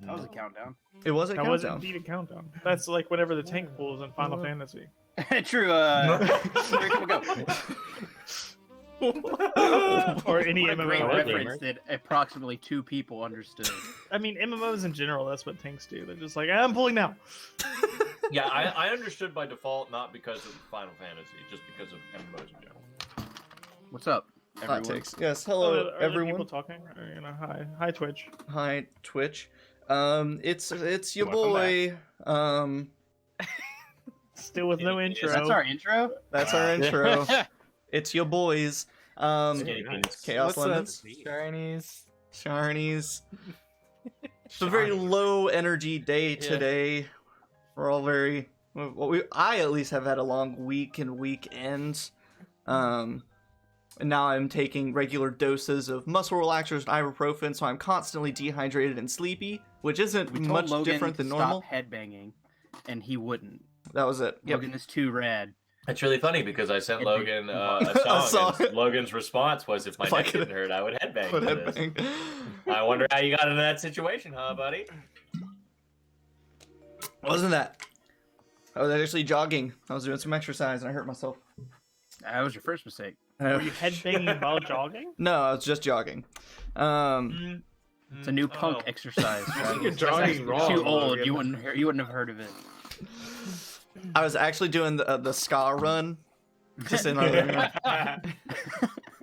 That was a countdown. It was a That was countdown. indeed a countdown. That's like whenever the tank pulls in Final Fantasy. True. Here we go. Or any What a great MMO. reference that approximately 2 people understood. I mean, MMOs in general, that's what tanks do. They're just like, I'm pulling now. Yeah, I understood by default, not because of Final Fantasy, just because of MMOs in general. What's up, Hot everyone? takes. Yes, hello Are there people everyone. talking? Or, you know, hi Twitch. Hi Twitch. It's your Welcome boy. Still with no intro. That's our intro? That's our intro. It's your boys. Skinny penis. Chaos What's up, Lemons. Shinies? Sharnies. It's a very low energy day today. We're all very. I at least have had a long week and weekend. And now I'm taking regular doses of muscle relaxers and ibuprofen, so I'm constantly dehydrated and sleepy, which isn't We told much Logan different than stop normal. headbanging, and he wouldn't. That was it. Yep. Logan is too rad. It's really funny because I sent It'd be- Logan A a song. song, and Logan's response was, "If my If I neck could- didn't hurt, I would headbang." But to this." headbang. I wonder how you got into that situation, huh, buddy? Wasn't that? I was actually jogging. I was doing some exercise and I hurt myself. That was your first mistake. Were you headbanging while jogging? No, I was just jogging. It's a new punk exercise. Right? You're jogging You're wrong. too old. Logan. You wouldn't have heard of it. I was actually doing the ska run. Just in my living room.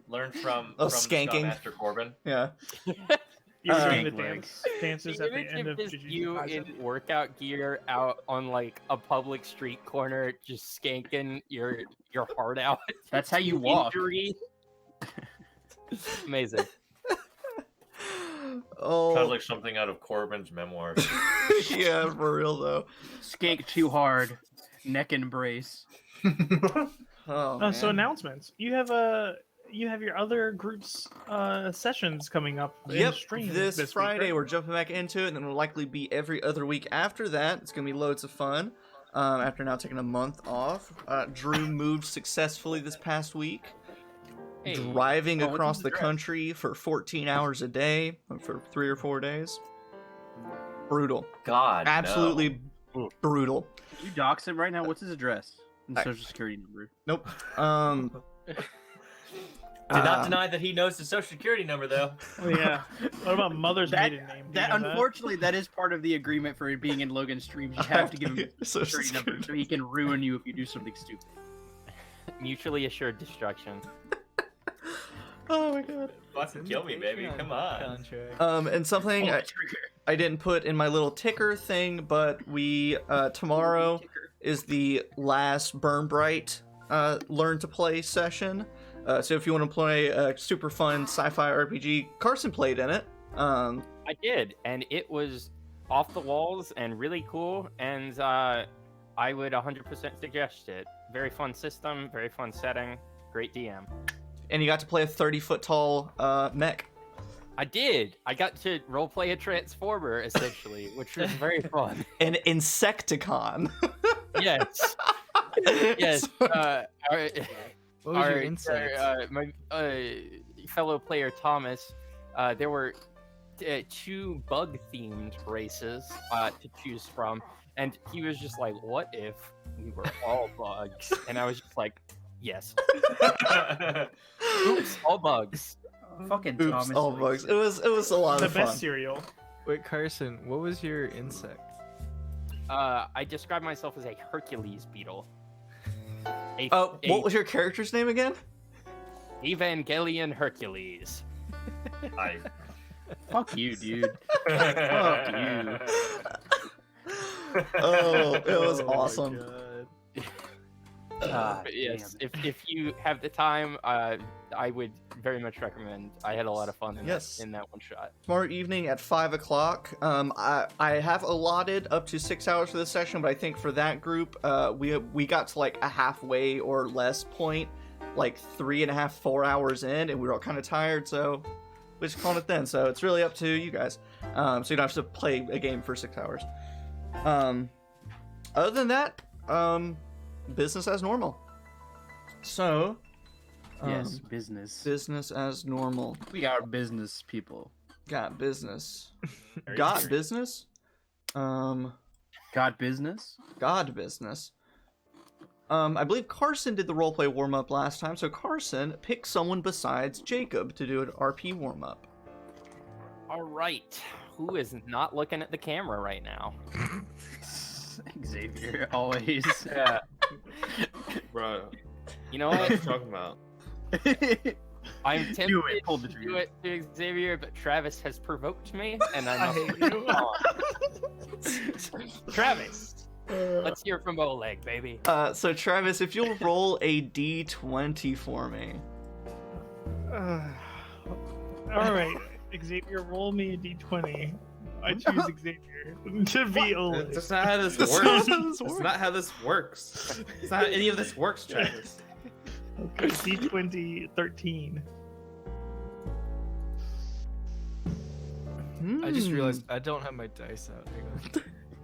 Learn from skanking. Master Corbin. Yeah. You were doing the Skank dances The at the image end of of just Jujutsu you Kaisen? in workout gear out on like a public street corner, just skanking your heart out. That's how you walk. Injury. Amazing. Oh. Sounds like something out of Corbin's memoirs. Yeah, for real though. Skank too hard. Neck embrace. Oh, So man. announcements. You have your other group's sessions coming up. in Yep, stream this week, Friday right? we're jumping back into it, and then we'll likely be every other week after that. It's gonna be loads of fun. After now taking a month off, Drew moved successfully this past week, Hey. driving Oh, what's across his the address? country for 14 hours a day for 3 or 4 days. Brutal, God, no. absolutely brutal. You dox him right now. What's his address and I- social security number? Nope. Did not deny that he knows the social security number, though. Oh, yeah. What about mother's That- maiden name? Do you That know that? unfortunately, that is part of the agreement for being in Logan's streams. You have to give him a Social security number security. so he can ruin you if you do something stupid. Mutually assured destruction. Oh my god. Fucking kill me, baby. Come on. And something Oh, I, trigger. I didn't put in my little ticker thing, but we tomorrow is the last Burn Bright Learn to Play session. So if you want to play a super fun sci-fi RPG, Carson played in it. I did, and it was off the walls and really cool, and I would 100% suggest it. Very fun system, very fun setting, great DM. And you got to play a 30-foot tall mech. I did. I got to roleplay a transformer essentially, which was very fun. An Insecticon. Yes. Yes. What was your insight? my fellow player Thomas, there were 2 bug-themed races to choose from, and he was just like, "What if we were all bugs?" And I was just like, "Yes." Oops, all bugs. Fucking Oops, Thomas. all bugs. It was a lot The of fun. best cereal. Wait, Carson, what was your insect? I describe myself as a Hercules beetle. What was your character's name again? Evangelion Hercules. Fuck you, dude. Fuck you. Oh, it was Oh my awesome. God. But yes, if you have the time, I would very much recommend. I had a lot of fun in, Yes. in that one shot. Tomorrow evening at 5 o'clock. I have allotted up to 6 hours for this session, but I think for that group, we got to like a halfway or less point, like 3.5, 4 hours in, and we were all kind of tired, so we just called it then. So it's really up to you guys. So you don't have to play a game for 6 hours. Other than that, business as normal. So, Yes, business. business as normal. We are business people. Got business. Very Got serious. business? Got business? God business. I believe Carson did the roleplay warm-up last time, so Carson, pick someone besides Jacob to do an RP warm-up. All right. Who is not looking at the camera right now? Xavier, always. Yeah. Bro, You know what are you what? talking about? I'm tempted Do it, pull the to trigger. do it to Xavier, but Travis has provoked me, and I I must hate you. Travis, let's hear from Oleg, baby. So Travis, if you'll roll a d20 for me. All right, Xavier, roll me a d20. I choose Xavier to be Oleg. That's not how this That's works. not how this That's works. not how this works. It's not how any of this works, Travis. Okay, d20 13. I just Hmm. realized I don't have my dice out.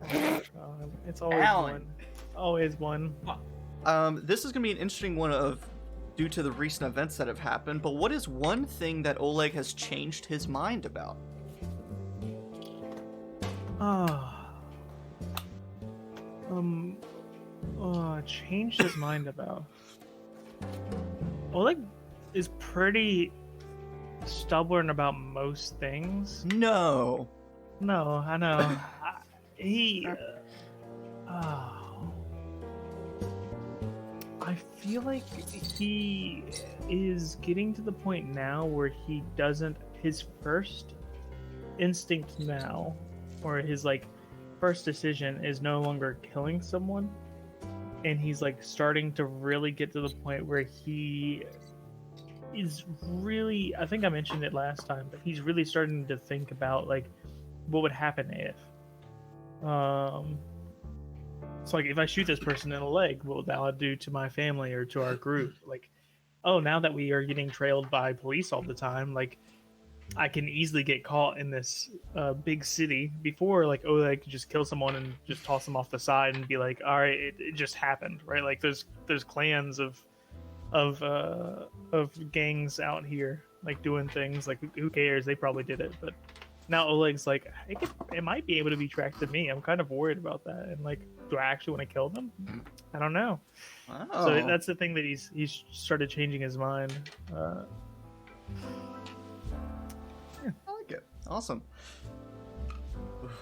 Hang on. It's always Alan. one. Always one. This is gonna be an interesting one of due to the recent events that have happened. But what is one thing that Oleg has changed his mind about? Changed his mind about. Oleg is pretty stubborn about most things. No. No, I know. I feel like he is getting to the point now where he doesn't. His first instinct now, or his like first decision, is no longer killing someone, and he's like starting to really get to the point where he is really. I think I mentioned it last time, but he's really starting to think about like what would happen if. It's like if I shoot this person in the leg, what will that do to my family or to our group? Like, oh, now that we are getting trailed by police all the time, like I can easily get caught in this big city. Before, like, oh, I could just kill someone and just toss them off the side and be like, all right, it just happened, right? Like there's clans of gangs out here like doing things. Like who cares? They probably did it, but now Oleg's like, it might be able to be tracked to me. I'm kind of worried about that. And like, do I actually want to kill them? I don't know. Oh. So that's the thing that he's started changing his mind. I like it. Awesome.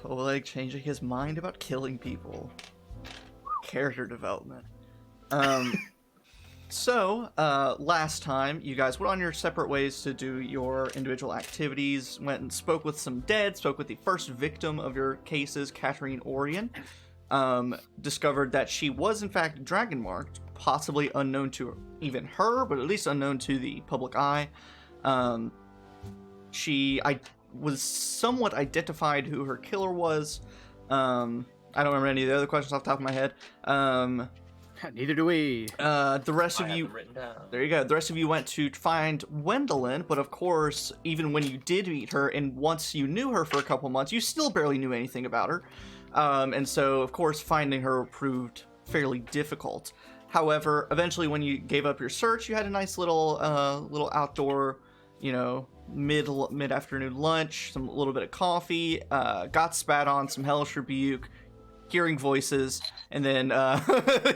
Oleg changing his mind about killing people. Character development. So, last time, you guys went on your separate ways to do your individual activities, went and spoke with some dead, spoke with the first victim of your cases, Katarine Orion, discovered that she was in fact dragon marked, possibly unknown to even her, but at least unknown to the public eye. I was somewhat identified who her killer was. I don't remember any of the other questions off the top of my head. Neither do we. The rest I of have you, it written down. there you go. The rest of you went to find Wendelin, but of course, even when you did meet her, and once you knew her for a couple months, you still barely knew anything about her. And so, of course, finding her proved fairly difficult. However, eventually, when you gave up your search, you had a nice little outdoor, mid-afternoon lunch, a little bit of coffee, got spat on, some hellish rebuke, hearing voices, and then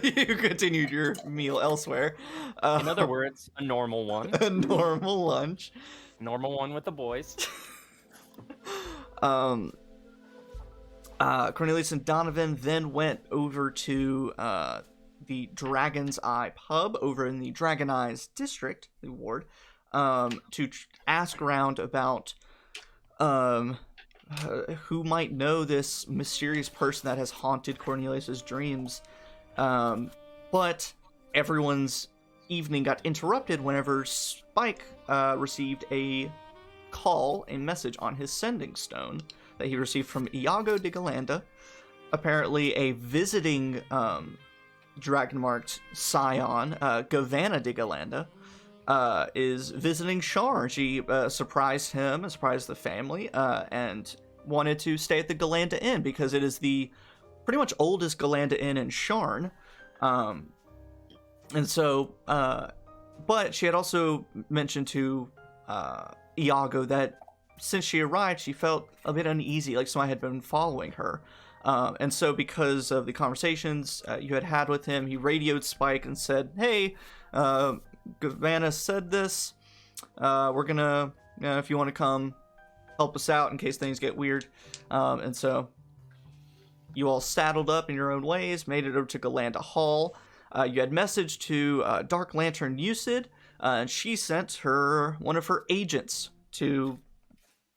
you continued your meal elsewhere. In other words, a normal one. a normal lunch. Normal one with the boys. Cornelius and Donovan then went over to the Dragon's Eye pub over in the Dragon Eyes district, the ward, to ask around about who might know this mysterious person that has haunted Cornelius's dreams. But everyone's evening got interrupted whenever Spike received a message on his sending stone that he received from Iago de Galanda. Apparently a visiting dragon-marked scion, Gavanna de Galanda, is visiting Sharn. She surprised him, surprised the family, and wanted to stay at the Galanda Inn because it is the pretty much oldest Galanda Inn in Sharn. And so, but she had also mentioned to Iago that since she arrived, she felt a bit uneasy, like someone had been following her. And so because of the conversations you had with him, he radioed Spike and said, hey, Gavanna said this. We're gonna, if you want to come help us out in case things get weird. And so you all saddled up in your own ways, made it over to Galanda Hall. You had messaged to Dark Lantern Usid, and she sent one of her agents to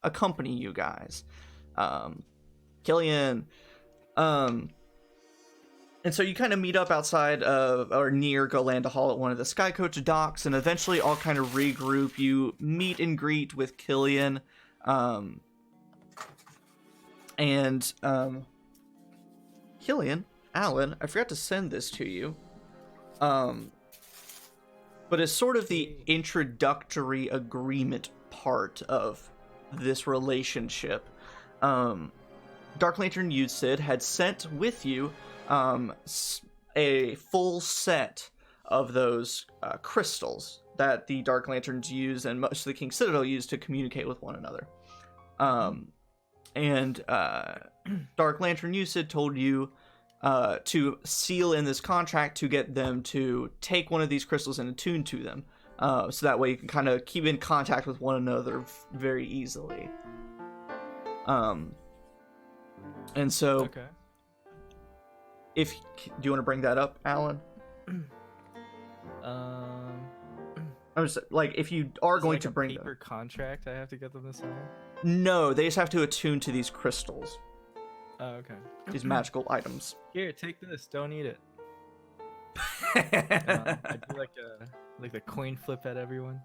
accompany you guys. Killian. And so you kind of meet up outside of, or near Galanda Hall at one of the Skycoach docks, and eventually all kind of regroup. You meet and greet with Killian. Killian, Alan, I forgot to send this to you. But as sort of the introductory agreement part of this relationship, Dark Lantern Usid had sent with you a full set of those crystals that the Dark Lanterns use and most of the King Citadel use to communicate with one another. Dark Lantern Usid told you to seal in this contract to get them to take one of these crystals and attune to them. So that way you can kind of keep in contact with one another very easily. And so, Okay. do you want to bring that up, Alan? I'm just like, if you are going to bring paper contract, I have to get them to sign. No, they just have to attune to these crystals, Oh, okay. these magical items. Here, take this. Don't eat it. I do like the coin flip at everyone.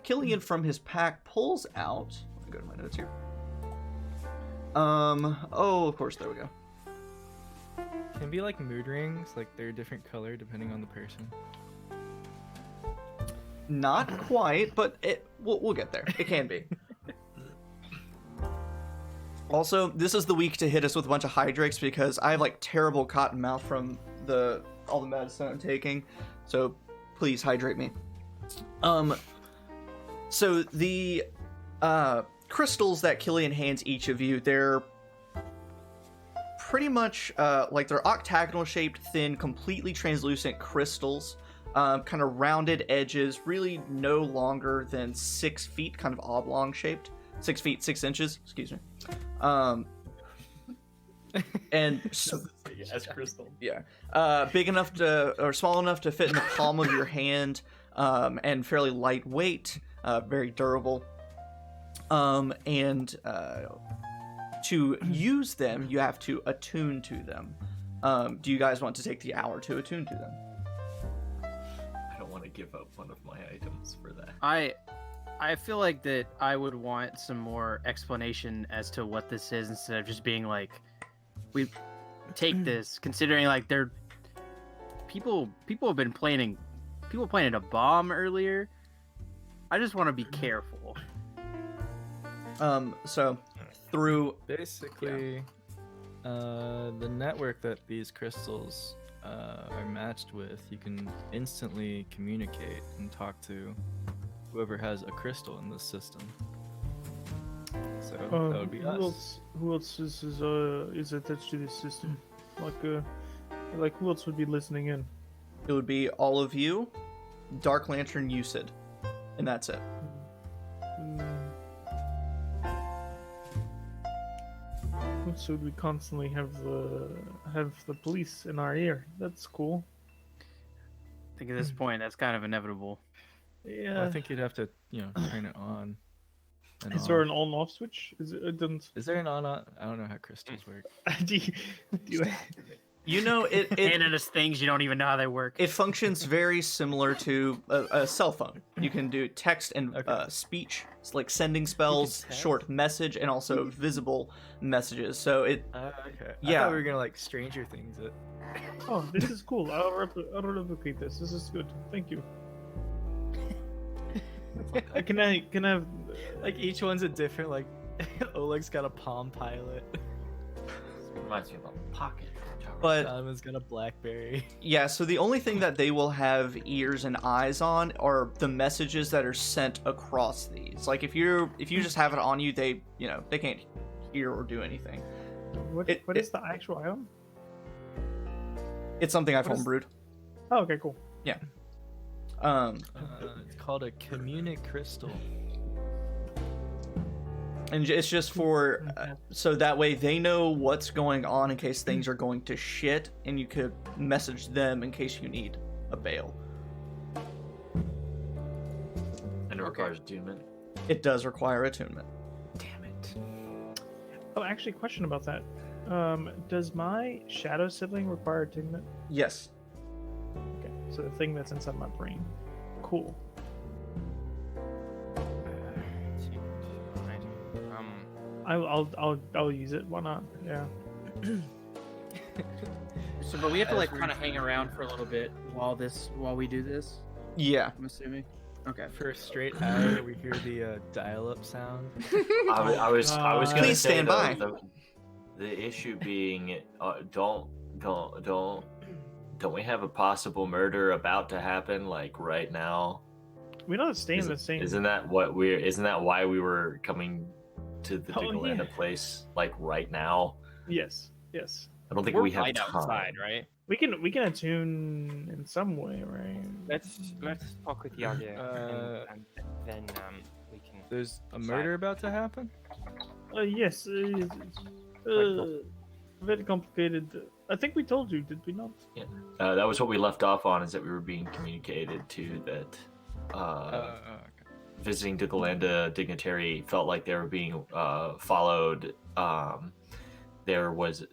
Killian from his pack pulls out. Let me go to my notes here. Of course, there we go. Can be like mood rings, like they're a different color depending on the person. Not quite, but we'll get there. It can be. Also, this is the week to hit us with a bunch of hydrates because I have like terrible cotton mouth from all the medicine I'm taking. So please hydrate me. So the crystals that Killian hands each of you, they're pretty much like they're octagonal shaped, thin, completely translucent crystals. Kind of rounded edges, really no longer than 6 feet, kind of oblong shaped. 6 feet, 6 inches, excuse me. And Yes, crystal. yeah, big enough or small enough to fit in the palm of your hand, and fairly lightweight, very durable. To use them, you have to attune to them. Do you guys want to take the hour to attune to them? I don't want to give up one of my items for that. I feel like that I would want some more explanation as to what this is instead of just being like, we take this, considering like people have been planning a bomb earlier. I just want to be careful. So through Basically, the network that these crystals are matched with, you can instantly communicate and talk to whoever has a crystal in this system. So that would be us. Who else is attached to this system? Like who else would be listening in? it would be all of you, Dark Lantern Usid, and that's it. So we constantly have the police in our ear. That's cool. I think at this point that's kind of inevitable. Yeah. I think you'd have to, turn it on. and Is there off. an on-off switch? It doesn't. Is there an on? I don't know how crystals work. do you, You know, it And it's things you don't even know how they work. it functions very similar to a cell phone. You can do text and Okay. speech. It's like sending spells, text? short message, and also visible messages. So it Okay. I Yeah. thought we were gonna like Stranger Things it. Oh, this is cool. I'll replicate this. This is good. Thank you. Can I have? Like each one's a different like. Oleg's got a Palm Pilot. Reminds me of a pocket. But Thomas got a BlackBerry. yeah, so the only thing that they will have ears and eyes on are the messages that are sent across these. Like if you just have it on you, they can't hear or do anything. What is the actual item? It's something I've What is- homebrewed. Oh, okay, cool. It's called a communic crystal. And it's just for so that way they know what's going on in case things are going to shit, and you could message them in case you need a bail. And it requires attunement. It does require attunement. Damn it. Oh, actually, question about that. Does my shadow sibling require attunement? Yes. Okay, so the thing that's inside my brain. Cool. I'll use it. Why not? Yeah. So, but we have to like kind of hang around for a little bit while we do this. Yeah. I'm assuming. Okay. For a straight hour, we hear the dial-up sound. I was gonna Please say stand by. The issue being, don't we have a possible murder about to happen like right now? We don't stay in the same. Isn't that why we were coming to the Oh, Galanda yeah. place like right now? Yes. I don't think We're we have right time. outside, right? We can attune in some way, right? Let's talk with Yaga, and then we can. There's a murder about to happen? Yes. Very complicated. I think we told you, did we not? That was what we left off on, is that we were being communicated to that Okay. visiting to Galanda dignitary felt like they were being followed. There was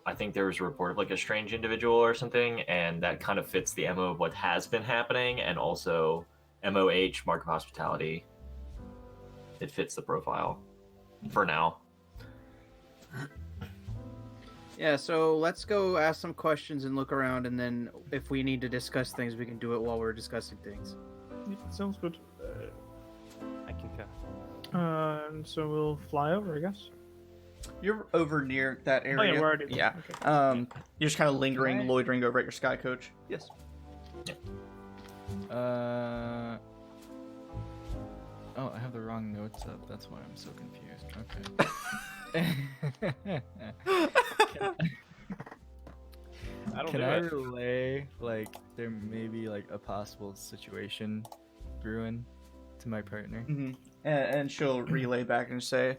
I think there was a report of like a strange individual or something, and that kind of fits the MO of what has been happening, and also MOH, Mark of Hospitality. It fits the profile for now. Yeah, so let's go ask some questions and look around, and then if we need to discuss things, we can do it while we're discussing things. Yeah, sounds good. I can go. So we'll fly over, I guess. You're over near that area. Oh yeah, we're already there. Yeah. Okay. You're just kind of lingering, Right. loitering over at your sky coach. Yes. Oh, I have the wrong notes up. That's why I'm so confused. Okay. Can I relay, like, there may be, like, a possible situation brewing to my partner? Mm-hmm. And she'll relay back and say,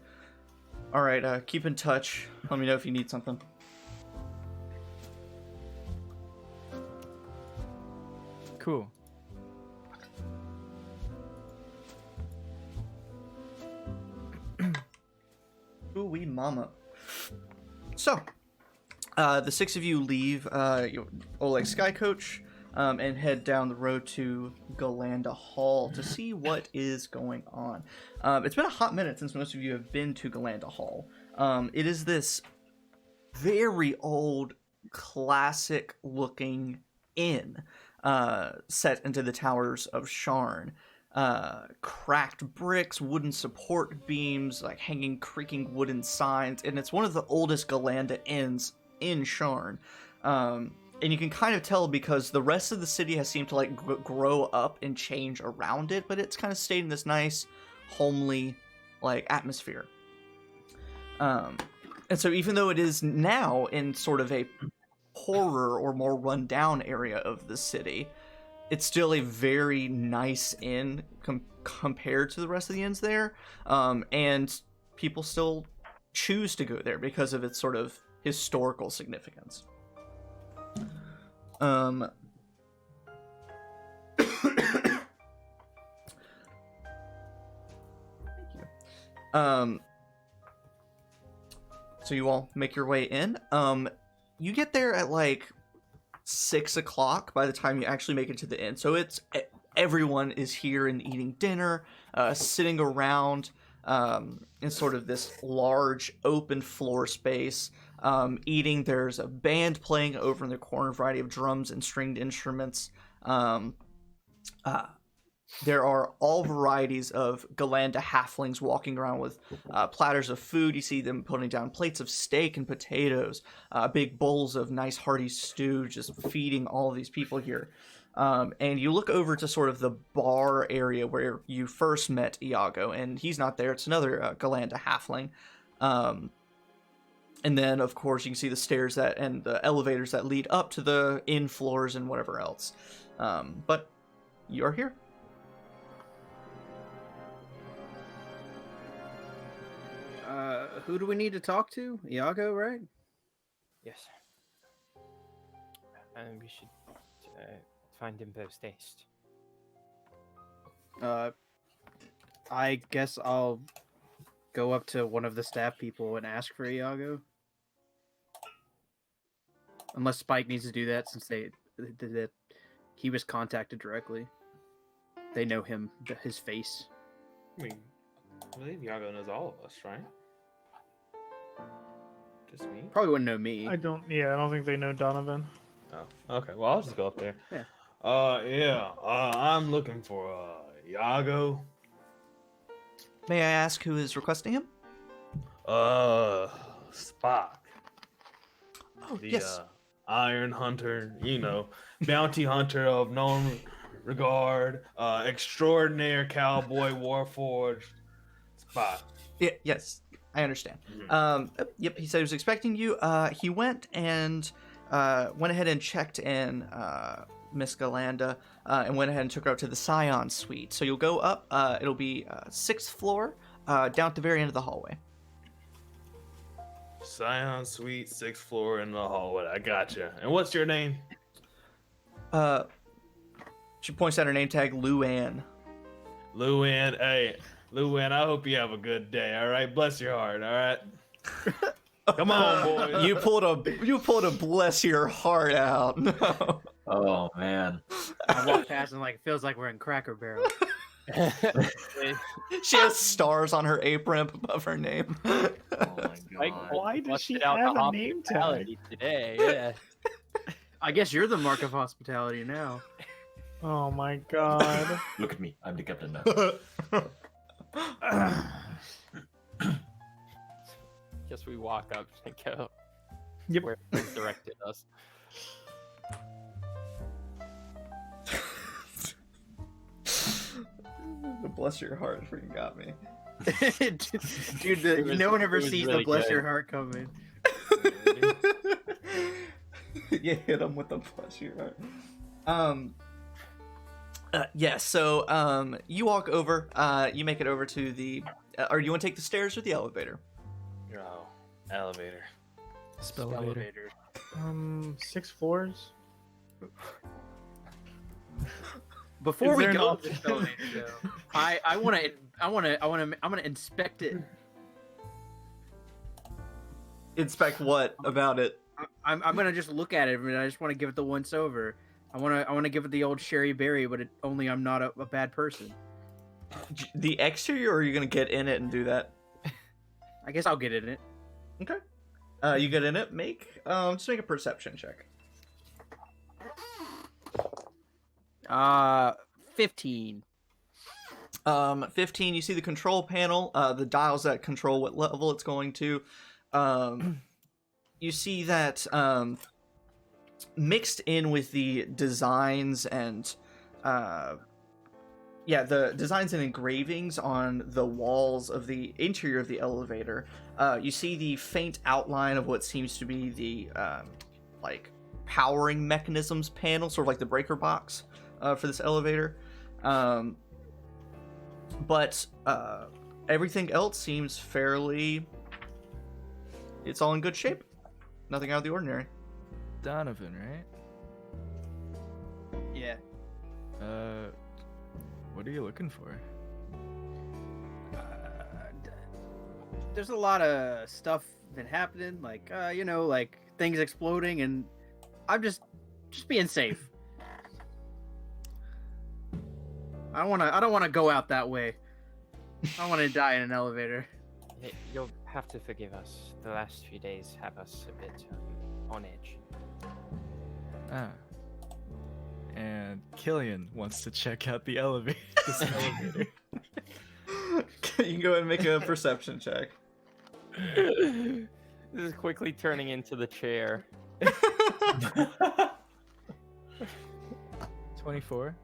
"All right, keep in touch. Let me know if you need something." Cool. Ooh-wee mama. So, the six of you leave Oleg Sky Coach and head down the road to Galanda Hall to see what is going on. It's been a hot minute since most of you have been to Galanda Hall. It is this very old, classic-looking inn set into the towers of Sharn. Cracked bricks, wooden support beams, like hanging creaking wooden signs, and it's one of the oldest Galanda inns in Sharn. And you can kind of tell because the rest of the city has seemed to like grow up and change around it, but it's kind of stayed in this nice, homely, like atmosphere. And so even though it is now in sort of a poorer or more run-down area of the city, it's still a very nice inn compared to the rest of the inns there, and people still choose to go there because of its sort of historical significance. Thank you. So you all make your way in. You get there at like 6 o'clock by the time you actually make it to the inn. So it's everyone is here and eating dinner, sitting around in sort of this large open floor space, eating. There's a band playing over in the corner, a variety of drums and stringed instruments. there are all varieties of Galanda halflings walking around with platters of food. You see them putting down plates of steak and potatoes, big bowls of nice hearty stew, just feeding all of these people here. And you look over to sort of the bar area where you first met Iago, and he's not there. It's another Galanda halfling. And then, of course, you can see the stairs and the elevators that lead up to the inn floors and whatever else. But you're here. Who do we need to talk to? Iago, right? Yes. And we should find him post haste. I guess I'll go up to one of the staff people and ask for Iago. Unless Spike needs to do that, since that he was contacted directly. They know him, his face. I mean, I believe Iago knows all of us, right? Just me? Probably wouldn't know me. I don't think they know Donovan. Oh, okay. Well, I'll just go up there. Yeah. I'm looking for Iago. May I ask who is requesting him? Spock. Oh, The yes. Iron Hunter, bounty hunter of known regard, extraordinary cowboy warforged. Spock. Yeah, yes, I understand. Yep, he said he was expecting you. He went and went ahead and checked in Miss Galanda and went ahead and took her up to the Scion Suite. So you'll go up. It'll be 6th floor, down at the very end of the hallway. Scion Suite, 6th floor in the hallway. I gotcha. And what's your name? She points at her name tag, Luann. Luann. Hey, Luann, I hope you have a good day, all right? Bless your heart, all right? Come on, boys. You pulled a bless your heart out. No. Oh man. I walk past and it feels like we're in Cracker Barrel. She has stars on her apron above her name. Oh my god. Why does she Busted out have the a name tag? hospitality today? Yeah. I guess you're the mark of hospitality now. Oh my god. Look at me. I'm the captain now. Guess we walk up and go. Yep. Where he directed us. The bless your heart freaking got me. Dude, no one ever it was sees really the bless good. your heart coming. You hit him with the bless your heart. Yeah, so you walk over, you make it over to the or you want to take the stairs or the elevator? Oh, elevator. Spellvator. 6 floors. Before Is we there an go option? to the elevator, though, I'm gonna inspect it. Inspect what about it? I'm gonna just look at it, and I just want to give it the once over. I want to give it the old Sherry Berry, but only I'm not a bad person. The exterior, or are you gonna get in it and do that? I guess I'll get in it. Okay. You get in it. Just make a perception check. 15. 15. You see the control panel, the dials that control what level it's going to. You see that mixed in with the designs and the designs and engravings on the walls of the interior of the elevator. You see the faint outline of what seems to be the powering mechanisms panel, sort of like the breaker box for this elevator. But everything else seems fairly... It's all in good shape. Nothing out of the ordinary. Donovan, right? Yeah. What are you looking for? There's a lot of stuff been happening, like things exploding, and I'm just being safe. I don't want to go out that way. I don't want to die in an elevator. You'll have to forgive us. The last few days have us a bit on edge. Ah. and Killian wants to check out the elevator. This elevator. You can go ahead and make a perception check. This is quickly turning into the chair. 24.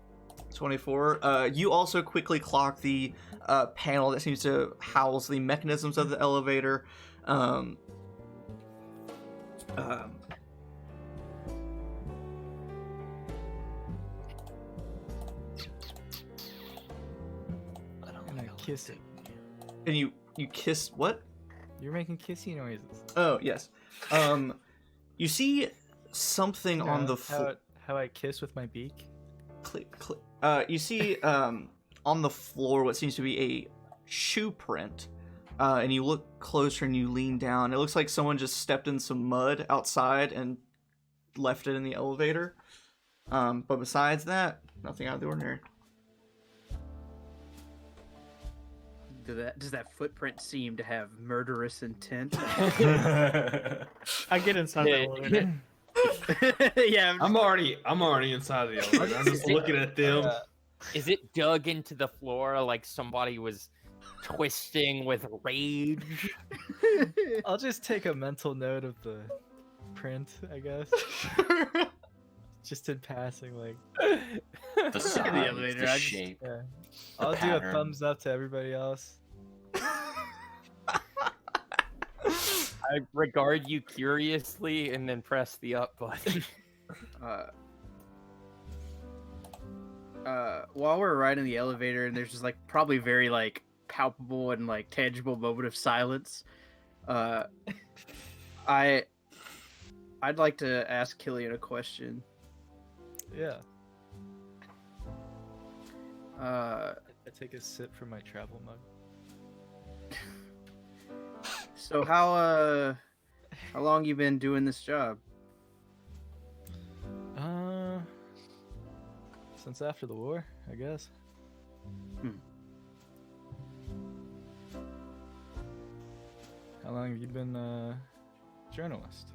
24. You also quickly clock the panel that seems to house the mechanisms of the elevator. And I kiss it. And you kiss what? You're making kissy noises. Oh yes. You see something on the floor. How I kiss with my beak? Click, click. You see on the floor what seems to be a shoe print. And you look closer and you lean down. It looks like someone just stepped in some mud outside and left it in the elevator. But besides that, nothing out of the ordinary. Does that footprint seem to have murderous intent? I get inside the elevator. Yeah, I'm already inside the elevator. I'm just looking at them. Is it dug into the floor like somebody was twisting with rage? I'll just take a mental note of the print, I guess. Just in passing, like. The size, the, elevator, shape. Yeah. I'll do a thumbs up to everybody else. I regard you curiously and then press the up button. While we're riding the elevator, and there's just like probably very like palpable and like tangible moment of silence, I'd like to ask Killian a question. Yeah. I take a sip from my travel mug. So how long you been doing this job? Since after the war, I guess. How long have you been a journalist?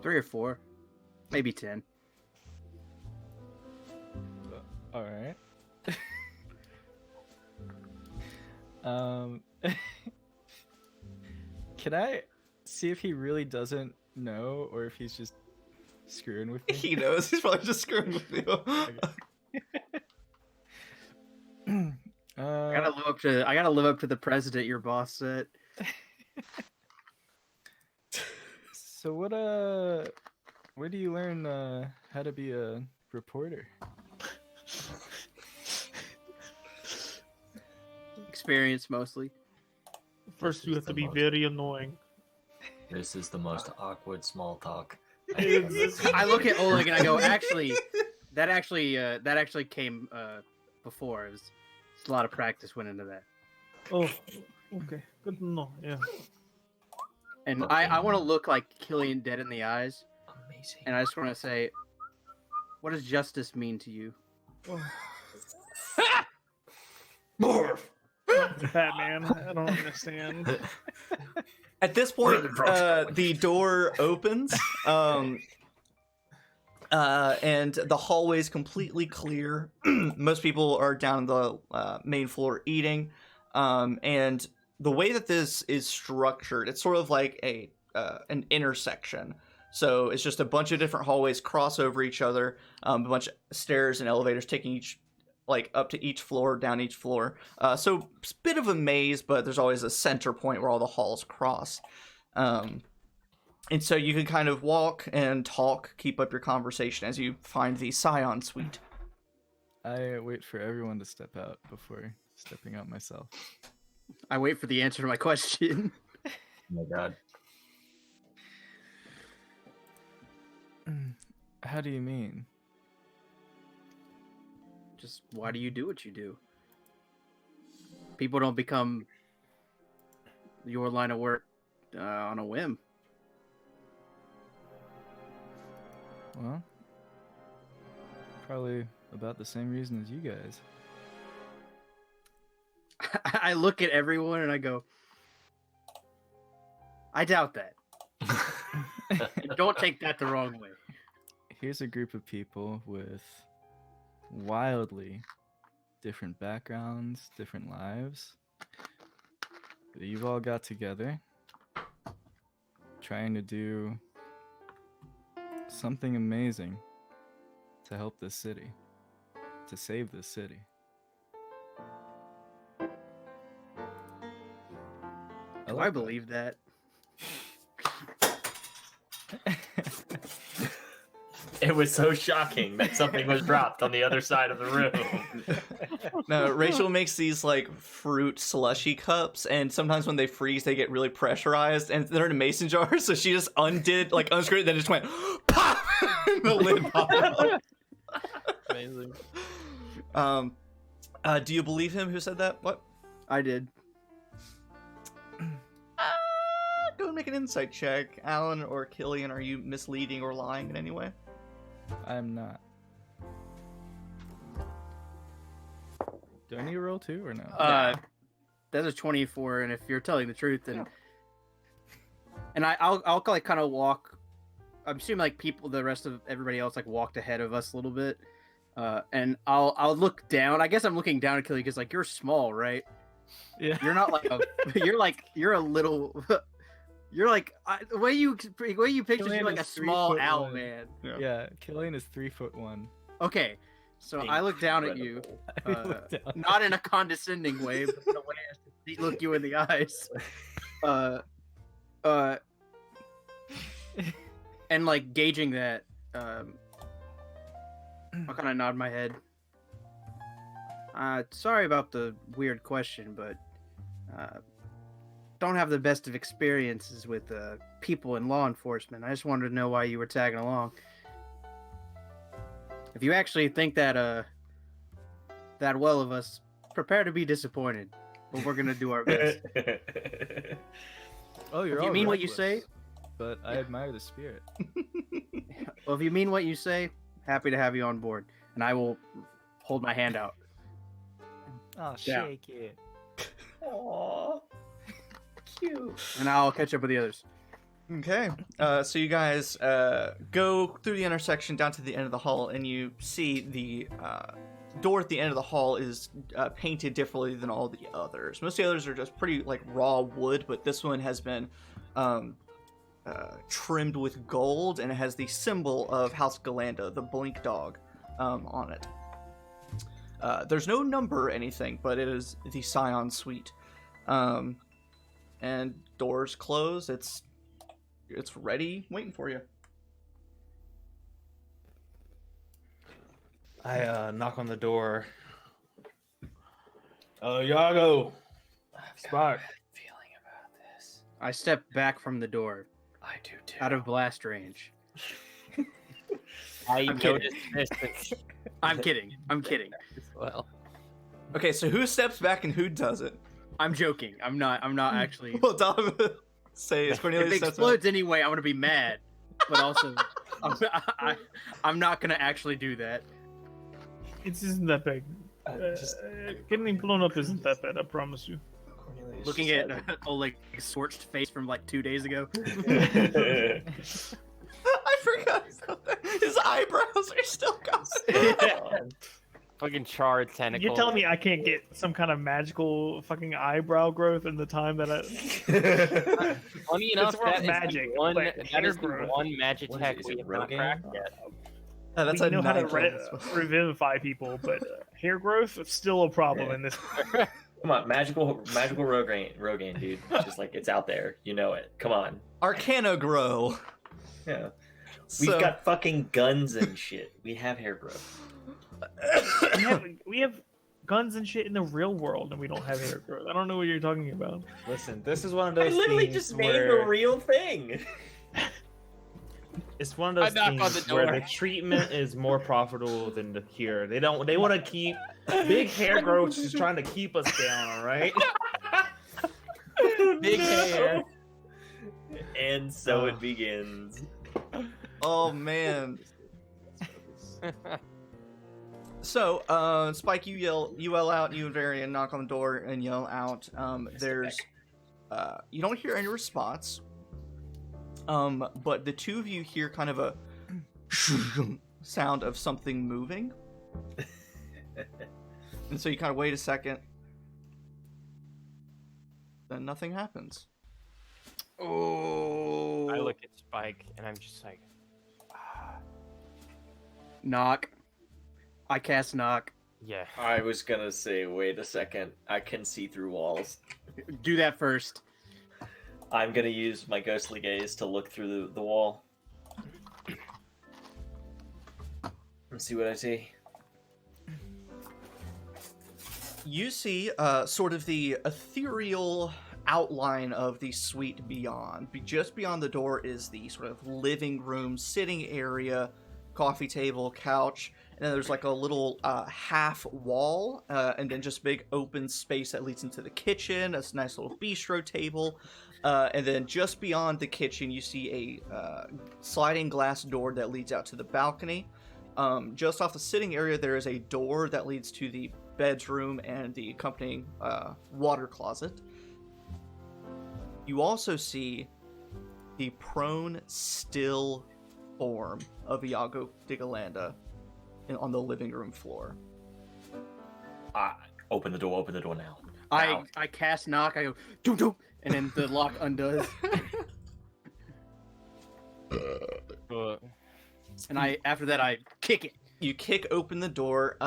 Three or four, maybe 10. All right. Can I see if he really doesn't know, or if he's just screwing with me? He knows. He's probably just screwing with you. I gotta live up to the president your boss said. So where do you learn how to be a reporter? Experience mostly. First, you have to be very annoying. This is the most awkward small talk. I look at Oleg and I go, actually, that actually came before. It's a lot of practice went into that. Oh, okay. Good to know. Yeah. And I want to look like Killian dead in the eyes, Amazing. and I just want to say, what does justice mean to you? Morph. Batman, I don't understand. At this point, the door opens, and the hallway is completely clear. Most people are down the main floor eating, and the way that this is structured, it's sort of like an intersection. So it's just a bunch of different hallways cross over each other, a bunch of stairs and elevators taking each, like, up to each floor, down each floor. So it's a bit of a maze, but there's always a center point where all the halls cross. And so you can kind of walk and talk, keep up your conversation as you find the Scion suite. I wait for everyone to step out before stepping out myself. I wait for the answer to my question. Oh my god. How do you mean? Just why do you do what you do? People don't become your line of work on a whim. Well, probably about the same reason as you guys. I look at everyone and I go, I doubt that. Don't take that the wrong way. Here's a group of people with wildly different backgrounds, different lives. You've all got together trying to do something amazing to help this city, to save this city. Do I believe that? It was so shocking that something was dropped on the other side of the room. No, Rachel makes these like fruit slushy cups, and sometimes when they freeze, they get really pressurized, and they're in a mason jar. So she just unscrewed it, then just went pop, and the lid popped out. Amazing. Do you believe him? Who said that? What? I did. Go and make an insight check, Alan or Killian. Are you misleading or lying in any way? I'm not. Do I need to roll too or no? That's a 24, and if you're telling the truth, then and I'll like kind of walk. I'm assuming like the rest of everybody else like walked ahead of us a little bit, and I'll look down. I guess I'm looking down at Killian because like you're small, right? Yeah. You're not like you're a little. You're like the way you picture Killian you like a is small 3'1". owl man. Yeah, Killian is 3'1". Okay, so I look down at you, Look down. not in a condescending way, but in a way as to look you in the eyes. And like gauging that, I'll kind of nod my head. Sorry about the weird question, but don't have the best of experiences with people in law enforcement. I just wanted to know why you were tagging along. If you actually think that that well of us, prepare to be disappointed. But we're gonna do our best. Oh, you're If you all mean what you reckless, say, but I admire the spirit. well, if you mean what you say, happy to have you on board, and I will hold my hand out. Oh, Yeah. shake it. Aww. Cute. And I'll catch up with the others. Okay, so you guys go through the intersection down to the end of the hall, and you see the door at the end of the hall is painted differently than all the others. Most of the others are just pretty like raw wood, but this one has been trimmed with gold, and it has the symbol of House Galanda, the blink dog, on it. There's no number or anything, but it is the Scion Suite. And doors close. It's ready, waiting for you. I knock on the door. Yago. Spark. Feeling about this. I step back from the door, I do too. out of blast range. I I'm kidding. noticed this I'm kidding. I'm kidding. as well. Okay, so who steps back and who doesn't? I'm joking. I'm not actually. Well, Donovan say is If Cornelius it steps explodes anyway, I'm gonna be mad. But also, I'm not gonna actually do that. It isn't that big. Getting blown up isn't that bad, I promise you. Looking at Oleg's scorched face from like 2 days ago. I forgot about that. His eyebrows are still gone. Fucking charred tentacle. You're telling me I can't get some kind of magical fucking eyebrow growth in the time that I... Funny enough, It's not that magic, is the one, but that hair is the growth. one magic What is tech it, we have not Rogaine? cracked yet. That's we a know how to Nigel. revivify people, but hair growth is still a problem in this. Come on, magical Rogaine, dude. Just like it's out there. You know it. Come on. Arcana grow. Yeah. We've So- got fucking guns and shit. We have hair growth. we have guns and shit in the real world, and we don't have hair growth. I don't know what you're talking about. Listen, this is one of I those literally things just named where a real thing. it's one of those I knock on things the where door. the treatment is more profitable than the cure. They want to keep big hair growth is trying to keep us down, all right? Big hair. And so it begins. Oh man. So, Spike, you yell out, you and Varian knock on the door and yell out. There's, you don't hear any response. But the two of you hear kind of a sound of something moving. And so you kind of wait a second. Then nothing happens. Oh. I look at Spike and I'm just like, Knock. I cast knock. yeah. I was gonna say, wait a second. I can see through walls. Do that first. I'm gonna use my ghostly gaze to look through the wall. Let's see what I see. You see sort of the ethereal outline of the suite beyond. Just beyond the door is the sort of living room, sitting area, coffee table, couch, and then there's like a little half wall, and then just big open space that leads into the kitchen, a nice little bistro table, and then just beyond the kitchen you see a sliding glass door that leads out to the balcony. Just off the sitting area there is a door that leads to the bedroom and the accompanying water closet. You also see the prone, still form of Iago de Galanda on the living room floor. Open the door now. I cast knock. I go doom doom, and then the lock undoes. And after that I kick it. You kick open the door,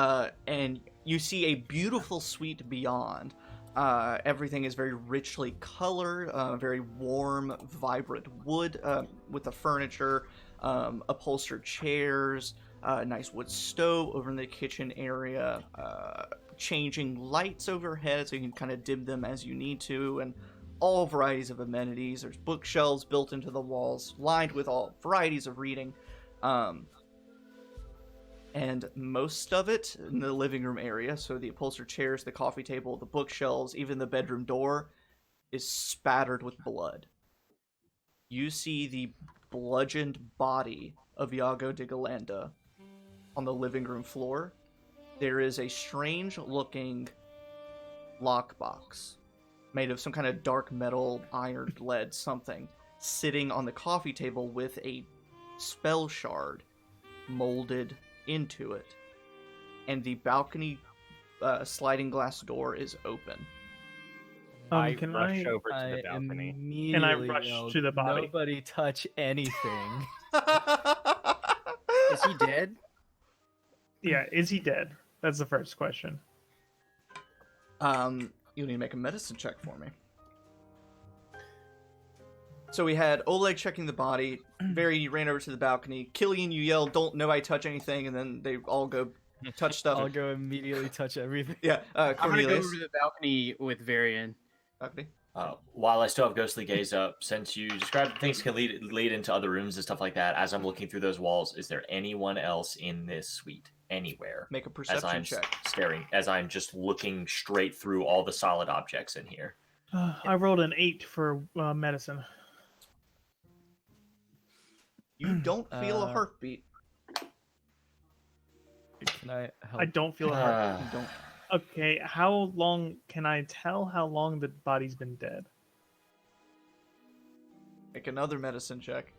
and you see a beautiful suite beyond. Everything is very richly colored, very warm, vibrant wood with the furniture, upholstered chairs, a nice wood stove over in the kitchen area, changing lights overhead so you can kind of dim them as you need to, and all varieties of amenities. There's bookshelves built into the walls, lined with all varieties of reading. And most of it in the living room area, so the upholstered chairs, the coffee table, the bookshelves, even the bedroom door, is spattered with blood. You see the bludgeoned body of Iago de Galanda on the living room floor. There is a strange-looking lockbox made of some kind of dark metal, iron, lead, something, sitting on the coffee table with a spell shard molded into it, and the balcony sliding glass door is open. I Can rush I- over to the balcony. Immediately rush yelled, to the body. Nobody touch anything. Is he dead? Yeah, is he dead? That's the first question. You need to make a medicine check for me. So we had Oleg checking the body. Barry ran over to the balcony. Killian, you yelled, "Don't nobody touch anything," and then they all go touch stuff. I'll go immediately touch everything. Yeah, I'm gonna go Cornelius. over to the balcony with Varian. Balcony. While I still have ghostly gaze up, since you described things can lead into other rooms and stuff like that, as I'm looking through those walls, is there anyone else in this suite anywhere? Make a As perception I'm check. staring, as I'm just looking straight through all the solid objects in here. I rolled an 8 for medicine. You don't feel a heartbeat. Can I help? I don't feel a heart. You don't. Okay, how long can I tell how long the body's been dead? Make another medicine check.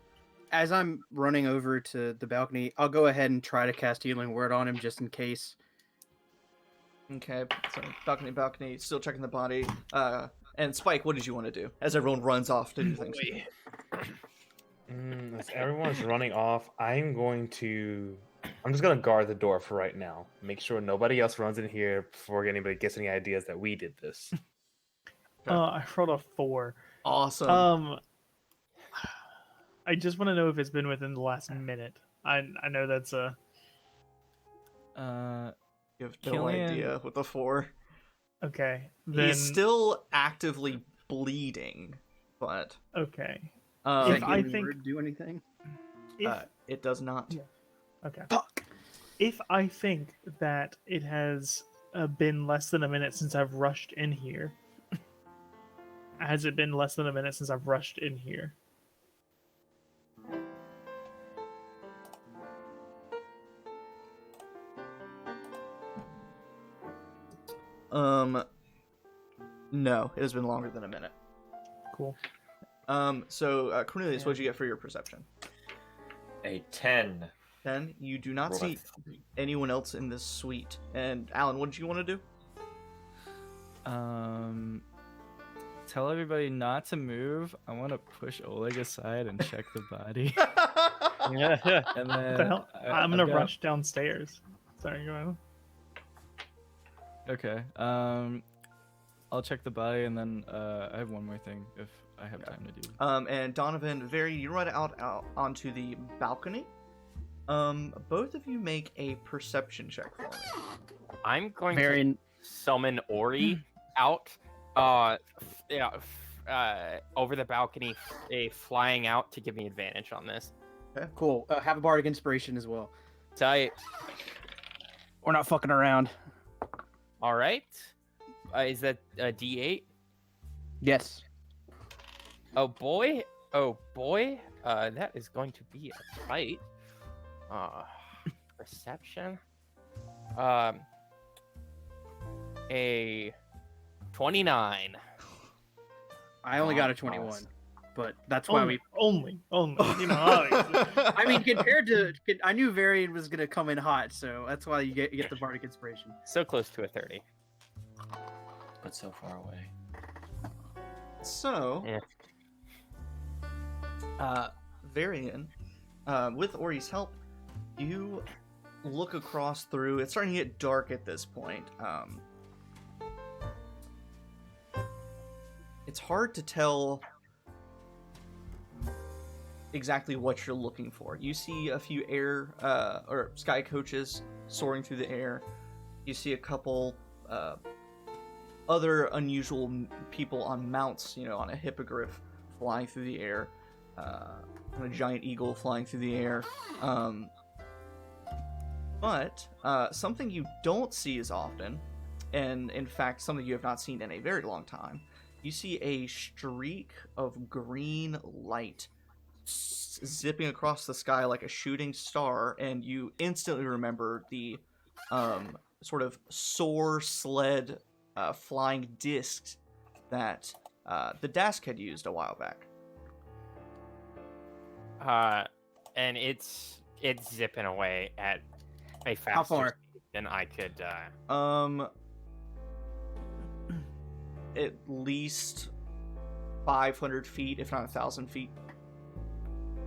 As I'm running over to the balcony, I'll go ahead and try to cast Healing Word on him just in case. Okay, so balcony, still checking the body. And Spike, what did you want to do? As everyone runs off to do things. As everyone's running off, I'm just gonna guard the door for right now. Make sure nobody else runs in here before anybody gets any ideas that we did this. I rolled a 4. Awesome. I just want to know if it's been within the last minute. I know that's a... You have no Killian- idea with the 4. Okay, then... He's still actively bleeding, but Okay. Does If that I Healing think- Word do anything? If, it does not. Yeah. Okay. Fuck. If I think that it has been less than a minute since I've rushed in here, has it been less than a minute since I've rushed in here? No, it has been longer than a minute. Cool. So Cornelius, what'd you get for your perception? A 10. 10. You do not Roll see a 3. anyone else in this suite. And Alan, what did you want to do? Tell everybody not to move. I want to push Oleg aside and check the body. Yeah. And What then the hell? I'm gonna I've got- rush downstairs. Sorry, go ahead. Okay. I'll check the body, and then I have one more thing if I have time to do. And Donovan, you run out onto the balcony. Both of you make a perception check for me. I'm going to Varian, summon Ori out, over the balcony, flying out to give me advantage on this. cool. Have a bardic inspiration as well. Tight. We're not fucking around. All right. Is that a D8? Yes. Oh boy. Oh boy. That is going to be a fight. Perception. A 29. I only got a Nice. 21, but that's why we. Only, you know, obviously. I mean, compared to, I knew Varian was gonna come in hot, so that's why you get the bardic inspiration. So close to a 30. But so far away. So, Yeah. Varian, with Ori's help, you look across through. It's starting to get dark at this point. It's hard to tell exactly what you're looking for. You see a few air or sky coaches soaring through the air. You see a couple other unusual people on mounts, on a hippogriff flying through the air, on a giant eagle flying through the air. But something you don't see as often, and in fact something you have not seen in a very long time, you see a streak of green light zipping across the sky like a shooting star, and you instantly remember the sort of soar sled flying discs that the Dask had used a while back. And it's zipping away at a faster How far? speed than I could. At least 500 feet, if not 1,000 feet.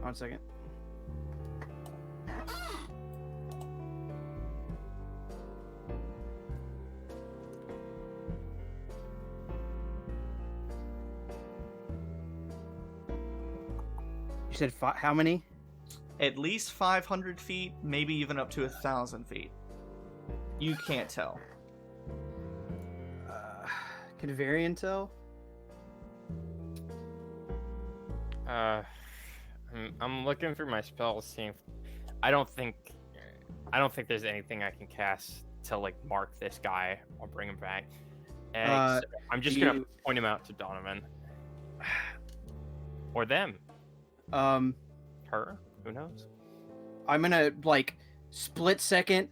One second. You said how many? At least 500 feet, maybe even up to 1,000 feet. You can't tell. Can Varian tell? I'm looking through my spells, seeing. I don't think there's anything I can cast to like mark this guy or bring him back. And so I'm just gonna point him out to Donovan, or them, her. Who knows? I'm gonna split second.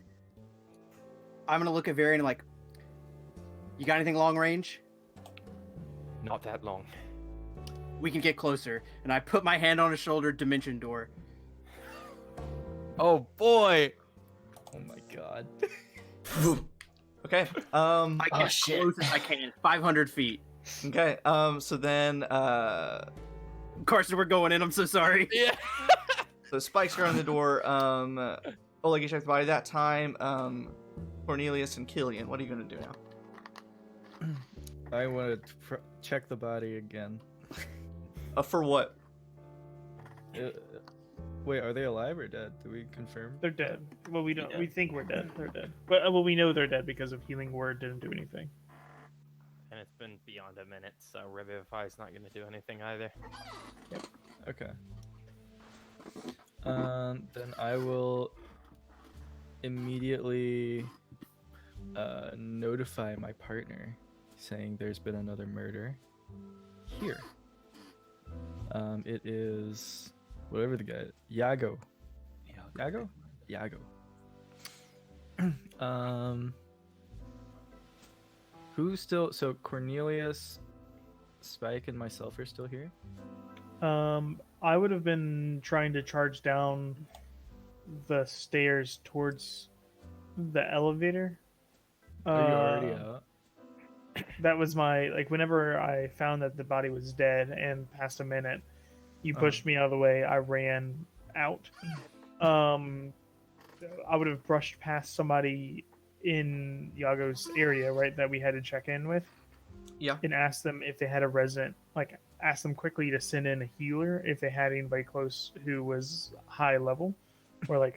I'm gonna look at Varian and you got anything long range? Not that long. We can get closer. And I put my hand on his shoulder, dimension door. Oh boy! Oh my god. Okay. I get as close as I can. 500 feet. Okay. So then, Carson, we're going in. I'm so sorry. Yeah. so spikes are on the door. Oleg, you checked the body that time. Cornelius and Killian, what are you gonna do now? I want to check the body again. For what? Wait, are they alive or dead? Do we confirm? They're dead. Well, we don't. Yeah. We think we're dead. They're dead. But we know they're dead because of healing word didn't do anything. And it's been beyond a minute, so Revivify is not going to do anything either. Okay. Then I will immediately notify my partner, saying there's been another murder here. It is whatever the guy. Yago. Yago. Who's still? So Cornelius, Spike, and myself are still here. I would have been trying to charge down the stairs towards the elevator. Are you already out? That was my whenever I found that the body was dead and past a minute, you pushed me out of the way. I ran out. I would have brushed past somebody in Yago's area, right, that we had to check in with. Yeah. And ask them if they had a resident, ask them quickly to send in a healer if they had anybody close who was high level, or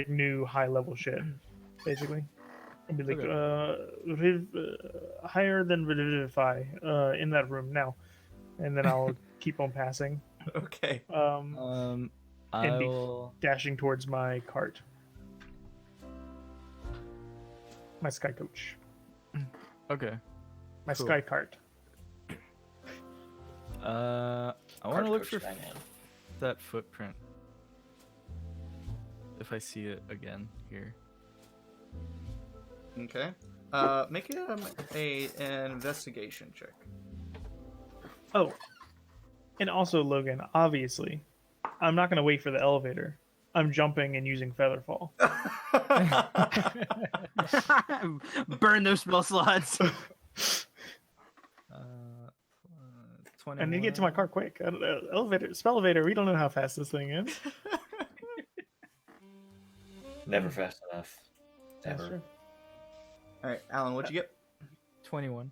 new high level shit, basically. I'd be like, higher than Revivify in that room now, and then I'll keep on passing. Okay. And be dashing towards my cart, my sky coach, Okay. my Cool. sky cart. I want to look for that footprint. If I see it again here. Okay. Make it an investigation check. Oh, and also Logan, obviously, I'm not gonna wait for the elevator. I'm jumping and using Featherfall. Burn those spell slots. 21. I need to get to my car quick. I don't know. Spellevator. We don't know how fast this thing is. Never fast enough. That's Ever. true. All right, Alan, what'd you get? 21.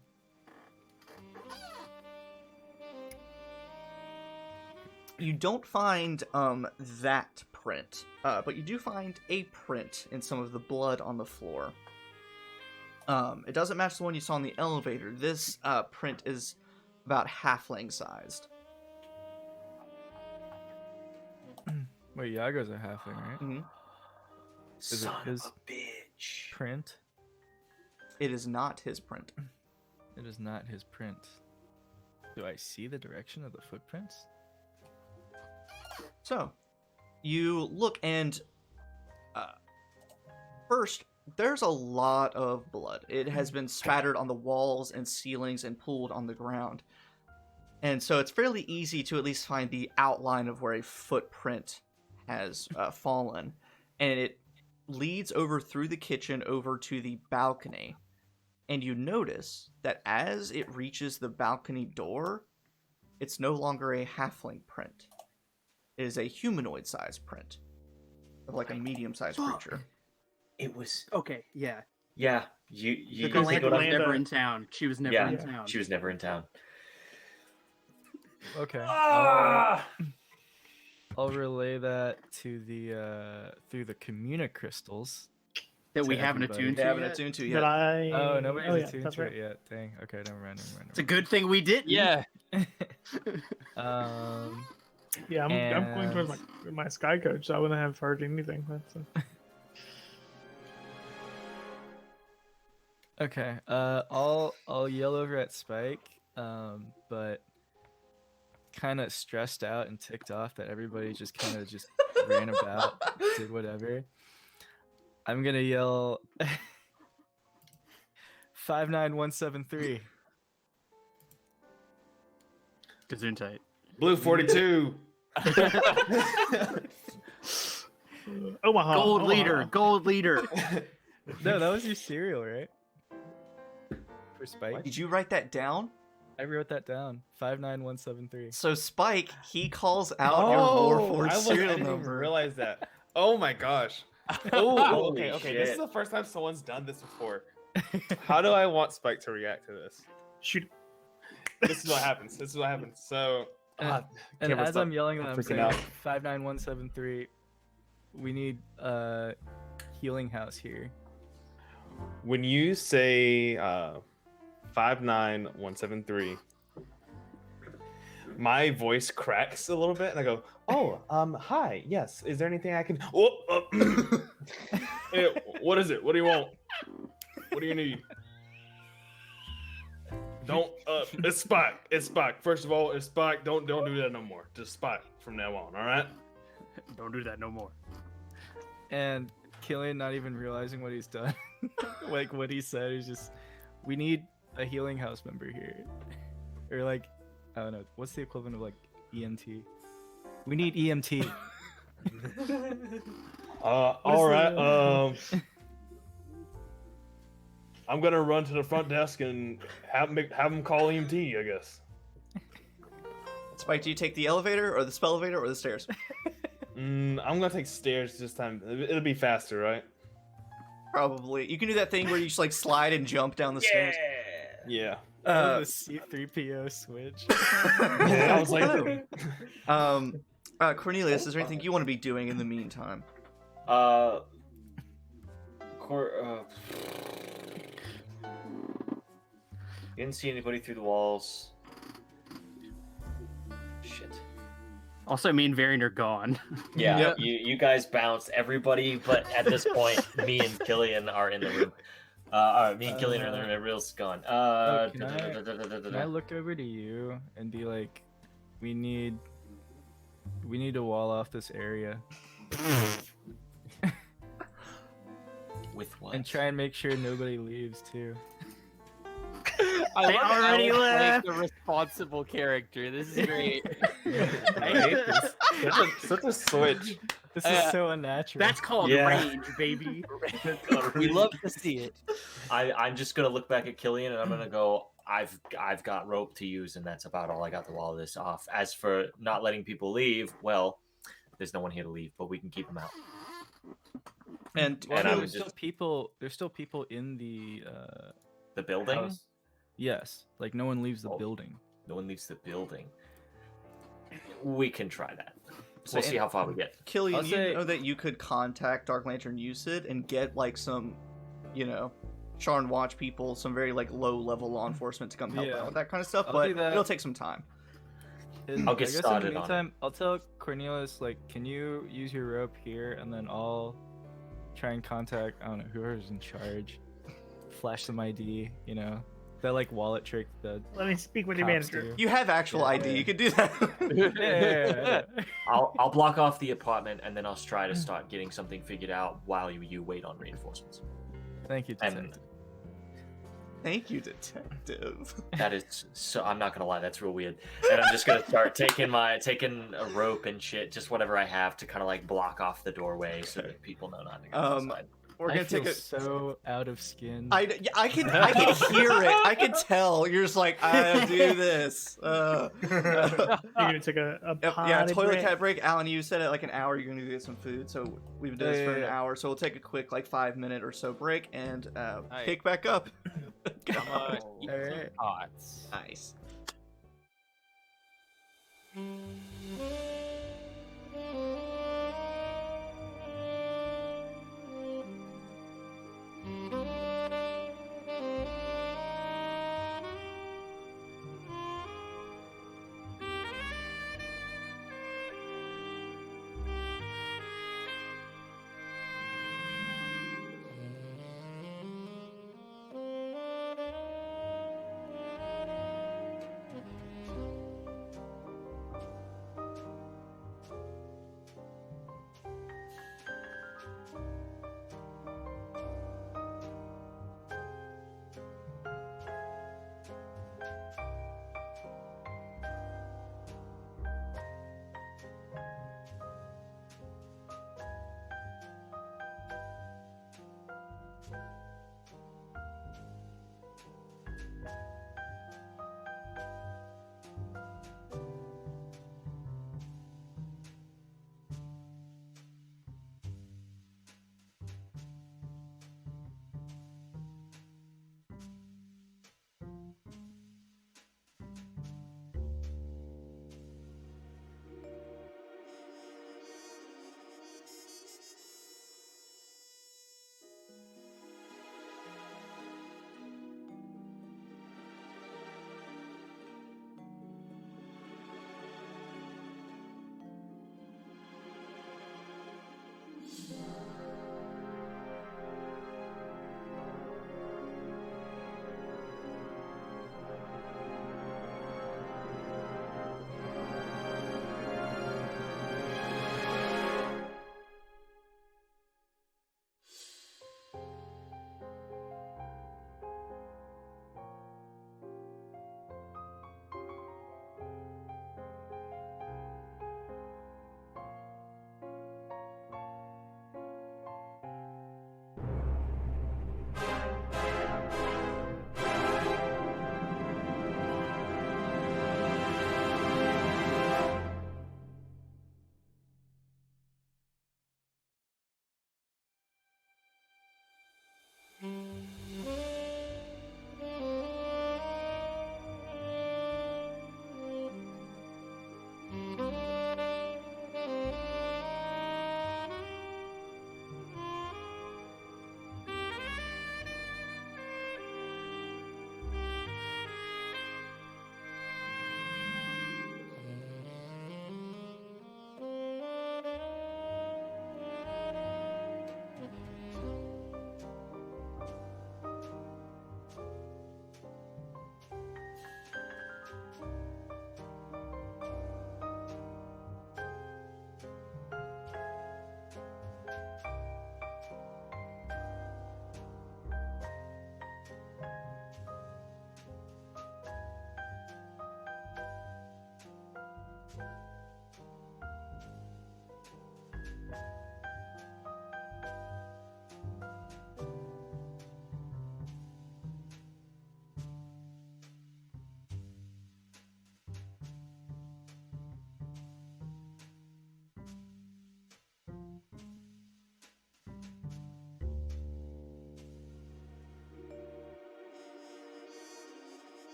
You don't find that print, but you do find a print in some of the blood on the floor. It doesn't match the one you saw in the elevator. This print is about halfling sized. Wait, Yago's a halfling, right? Mm-hmm. Is it Son his of a bitch. print? It is not his print. It is not his print. Do I see the direction of the footprints? So, you look and first, there's a lot of blood. It has been spattered on the walls and ceilings and pooled on the ground. And so it's fairly easy to at least find the outline of where a footprint has fallen. And it leads over through the kitchen over to the balcony. And you notice that as it reaches the balcony door, it's no longer a halfling print. It is a humanoid-sized print of like a medium-sized creature. It was. Okay, yeah. Yeah. You The think Galanda was what I'm- never in town. She was never in town. She was never in town. Okay. Ah! I'll relay that to the through the communicrystals. That we to haven't everybody. attuned They to haven't yet. attuned to That yet. I. Oh, nobody's yeah, attuned that's to right. it yet. Dang. Okay, never mind. It's a good thing we did. Yeah. Yeah, I'm going towards my sky coach, so I wouldn't have heard anything. That's, Okay. I'll yell over at Spike. But kind of stressed out and ticked off that everybody just kind of just ran about, did whatever. I'm gonna yell 59173. Gesundheit. Blue 42. Omaha. Gold Omaha. leader. Gold leader. No, that was your cereal, right? For Spike. Did you write that down? I wrote that down. 59173. So Spike, he calls out your Warforged I serial didn't even number. realize that. Oh my gosh. Oh, okay, okay. This is the first time someone's done this before. How do I want Spike to react to this? Shoot. This is what happens. This is what happens. So, And camera as stop. I'm yelling that, I'm freaking saying out. 59173. We need a healing house here. When you say 59173, my voice cracks a little bit, and I go, "Oh, hi. Yes. Is there anything I can? Hey, what is it? What do you want? What do you need? Don't. It's Spike. It's Spike. First of all, it's Spike. Don't do that no more. Just Spike from now on. All right." Don't do that no more. And Killian, not even realizing what he's done, like what he said, is just, we need a healing house member here, or like, I don't know, what's the equivalent of like EMT. We need E EMT. All right. I'm gonna run to the front desk and have them call EMT, I guess. Spike, do you take the elevator or the spell elevator or the stairs? I'm gonna take stairs this time. It'll be faster, right? Probably. You can do that thing where you just like slide and jump down the stairs. Yeah. The C3PO switch. Yeah, I was like, Cornelius, is there anything you want to be doing in the meantime? Didn't see anybody through the walls. Shit. Also, me and Varian are gone. Yeah, Yep. you guys bounced everybody, but at this point, me and Killian are in the room. Me and Killian are in the room. Everybody's gone. Can I look over to you and be like, we need to wall off this area With what? and try and make sure nobody leaves too. I They love how already it's like left. the responsible character. This is great. I hate this. Such a switch. This is so unnatural. That's called Yeah. rage, baby. We love to see it. I'm just gonna look back at Killian and I'm gonna go. I've got rope to use, and that's about all I got to wall this off. As for not letting people leave, well, there's no one here to leave, but we can keep them out. And And I there's would still people. There's still people in the The building? house. Yes, like no one leaves the Oh. building. No one leaves the building. We can try that. So We'll see how far we get. Killian, I'll say- you know that you could contact Dark Lantern UCID and get like some, Sharn Watch people, some very like low level law enforcement to come help Yeah. out with that kind of stuff, I'll but do that. it'll take some time. And I'll get I guess started in the on it. meantime, I'll tell Cornelius, like, can you use your rope here, and then I'll try and contact, I don't know, whoever's in charge, flash some ID, that like wallet trick that Let me speak with your cops manager. do. You have actual Yeah. ID, you could do that. Yeah. I'll block off the apartment and then I'll try to start getting something figured out while you wait on reinforcements. Thank you, And detective. Thank you, detective. that is so. I'm not gonna lie, that's real weird. And I'm just gonna start taking a rope and shit, just whatever I have to kind of like block off the doorway so that people know not to go outside. We're I gonna feel take a. so out of skin. I can hear it. I can tell. You're just like, I do this. You're gonna take a Yeah, potty toilet break? cat break. Alan, you said at like an hour you're gonna get some food, so we've done this for an Yeah. hour. So we'll take a quick like 5-minute or so break and Alright. pick back up. I'm gonna eat some Alright. pots. Nice.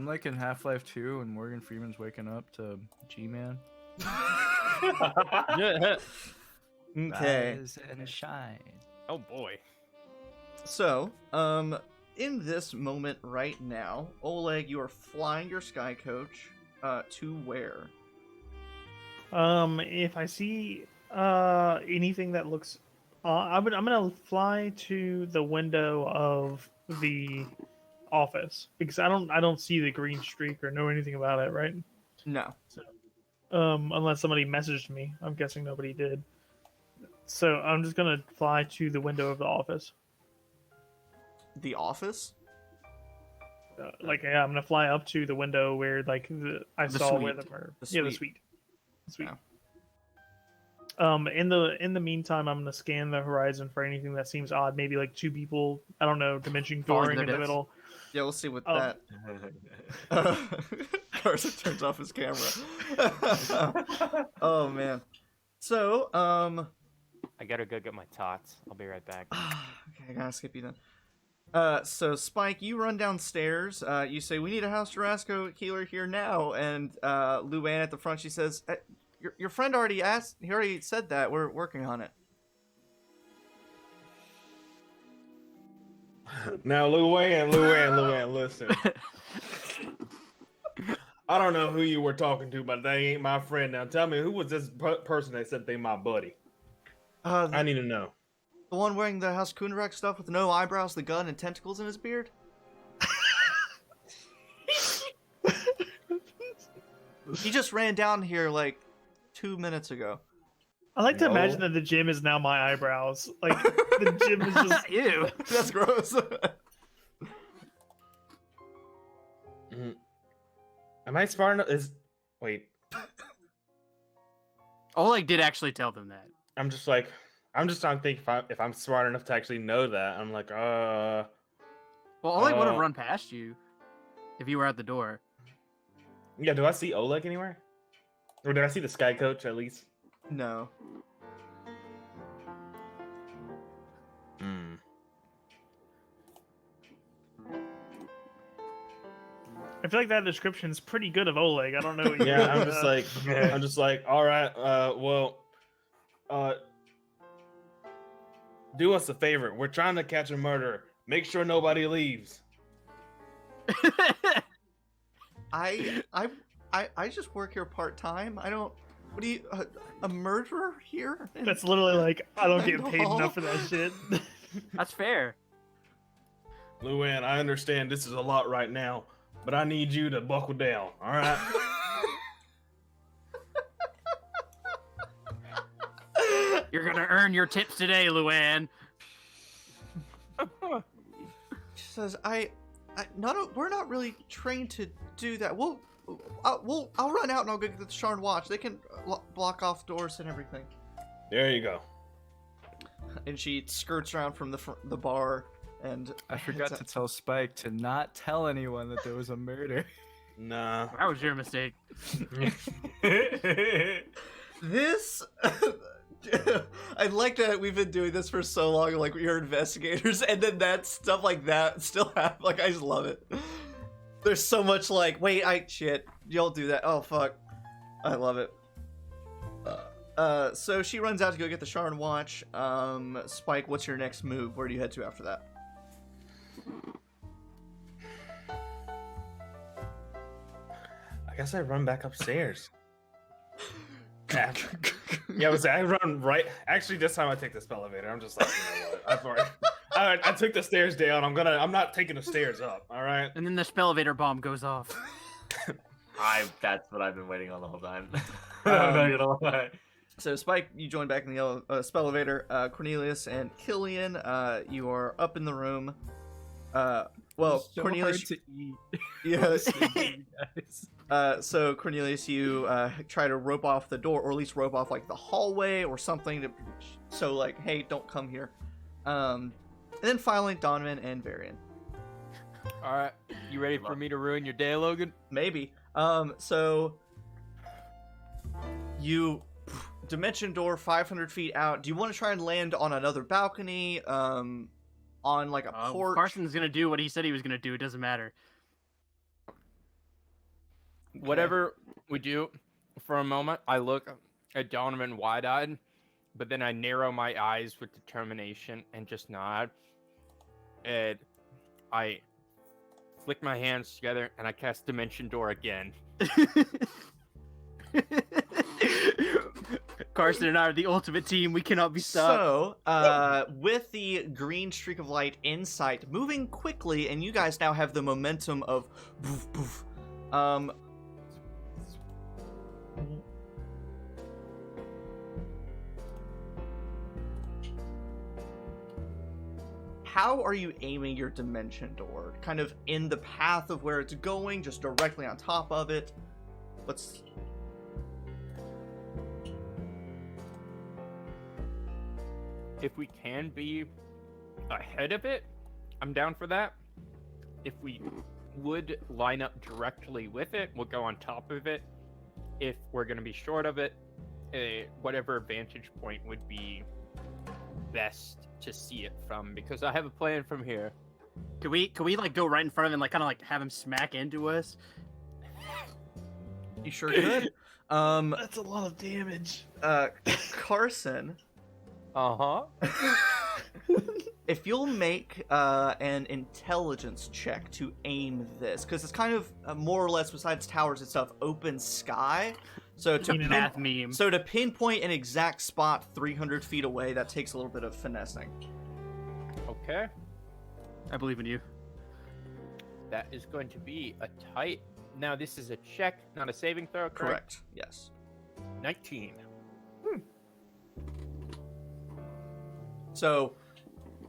I'm like in Half-Life 2 and Morgan Freeman's waking up to G-Man. Okay. Rise and shine. Oh boy. So, in this moment right now, Oleg, you are flying your sky coach to where? If I see anything that looks, I'm gonna fly to the window of the office because I don't see the green streak or know anything about it, right? No. So, unless somebody messaged me, I'm guessing nobody did. So I'm just gonna fly to the window of the office. The office? I'm gonna fly up to the window where I The saw where suite. the murder. The Yeah, the suite. suite. Yeah. In the meantime, I'm gonna scan the horizon for anything that seems odd. Maybe like two people. I don't know, dimension Falling dooring to in their the deaths. middle. Yeah, we'll see what Oh. that. Carson turns off his camera. Oh man. So, I gotta go get my tots. I'll be right back. okay, I gotta skip you then. So Spike, you run downstairs. You say we need a House Jarasco healer here now, and Luann at the front, she says, "Your friend already asked. He already said that. We're working on it." Now, Luann, listen. I don't know who you were talking to, but they ain't my friend. Now, tell me, who was this person that said they my buddy? I need to know. The one wearing the House Kunrak stuff with no eyebrows, the gun, and tentacles in his beard. He just ran down here like 2 minutes ago. I like to No. imagine that the gym is now my eyebrows. Like the gym is just Ew. That's gross. Am I smart enough? Wait. Oleg did actually tell them that. I'm just trying to think if I'm smart enough to actually know that. I'm like, Well, Oleg would have Uh, run past you if you were at the door. yeah. Do I see Oleg anywhere? Or did I see the Sky Coach at least? No. I feel like that description's pretty good of Oleg. I don't know. What you Yeah, I'm just like, all right. Do us a favor. We're trying to catch a murderer. Make sure nobody leaves. I just work here part time. I don't. What do you? A murderer here? That's literally like I don't get paid Randall. enough for that shit. That's fair. Luann, I understand this is a lot right now, but I need you to buckle down. All right. You're gonna earn your tips today, Luann. She says, we're not really trained to do that. I'll run out and I'll go get the Sharn watch. They can block off doors and everything. There you go. And she skirts around from the bar and I forgot to tell Spike to not tell anyone that there was a murder. Nah. That was your mistake. This. I like that we've been doing this for so long. Like we are investigators, and then that stuff like that still happens. Like I just love it. There's so much like, wait, shit, y'all do that. Oh fuck, I love it. So she runs out to go get the Sharn watch. Spike, what's your next move? Where do you head to after that? I guess I run back upstairs. Yeah, I run right. Actually, this time I take the elevator. I'm just like, you know what? I took the stairs down. I'm not taking the stairs up. All right. And then the elevator bomb goes off. That's what I've been waiting on the whole time. Um, I'm not gonna lie. So Spike, you join back in the yellow elevator. Cornelius and Killian, you are up in the room. So Cornelius. hard to eat. Yes. Guys. So Cornelius, you try to rope off the door, or at least rope off like the hallway or something so like, hey, don't come here. And then finally, Donovan and Varian. All right, you ready for me to ruin your day, Logan? Maybe. So you dimension door 500 feet out. Do you want to try and land on another balcony? On like a porch? Carson's gonna do what he said he was gonna do. It doesn't matter. Whatever we do, for a moment, I look at Donovan wide-eyed, but then I narrow my eyes with determination and just nod. And I flick my hands together and I cast Dimension Door again. Carson and I are the ultimate team. We cannot be stopped. So, with the green streak of light in sight, moving quickly, and you guys now have the momentum of poof, poof. How are you aiming your dimension door? Kind of in the path of where it's going, just directly on top of it? What's... If we can be ahead of it, I'm down for that. If we would line up directly with it, we'll go on top of it. If we're going to be short of it, whatever vantage point would be best to see it from, because I have a plan from here. Can we like go right in front of him and like kind of like have him smack into us? You sure could. That's a lot of damage. Carson. Uh-huh. If you'll make an intelligence check to aim this, because it's kind of more or less, besides towers and stuff, open sky. So to Math meme. So to pinpoint an exact spot 300 feet away, that takes a little bit of finessing. Okay. I believe in you. That is going to be a tight... Now, this is a check, not a saving throw, correct? Yes. 19. So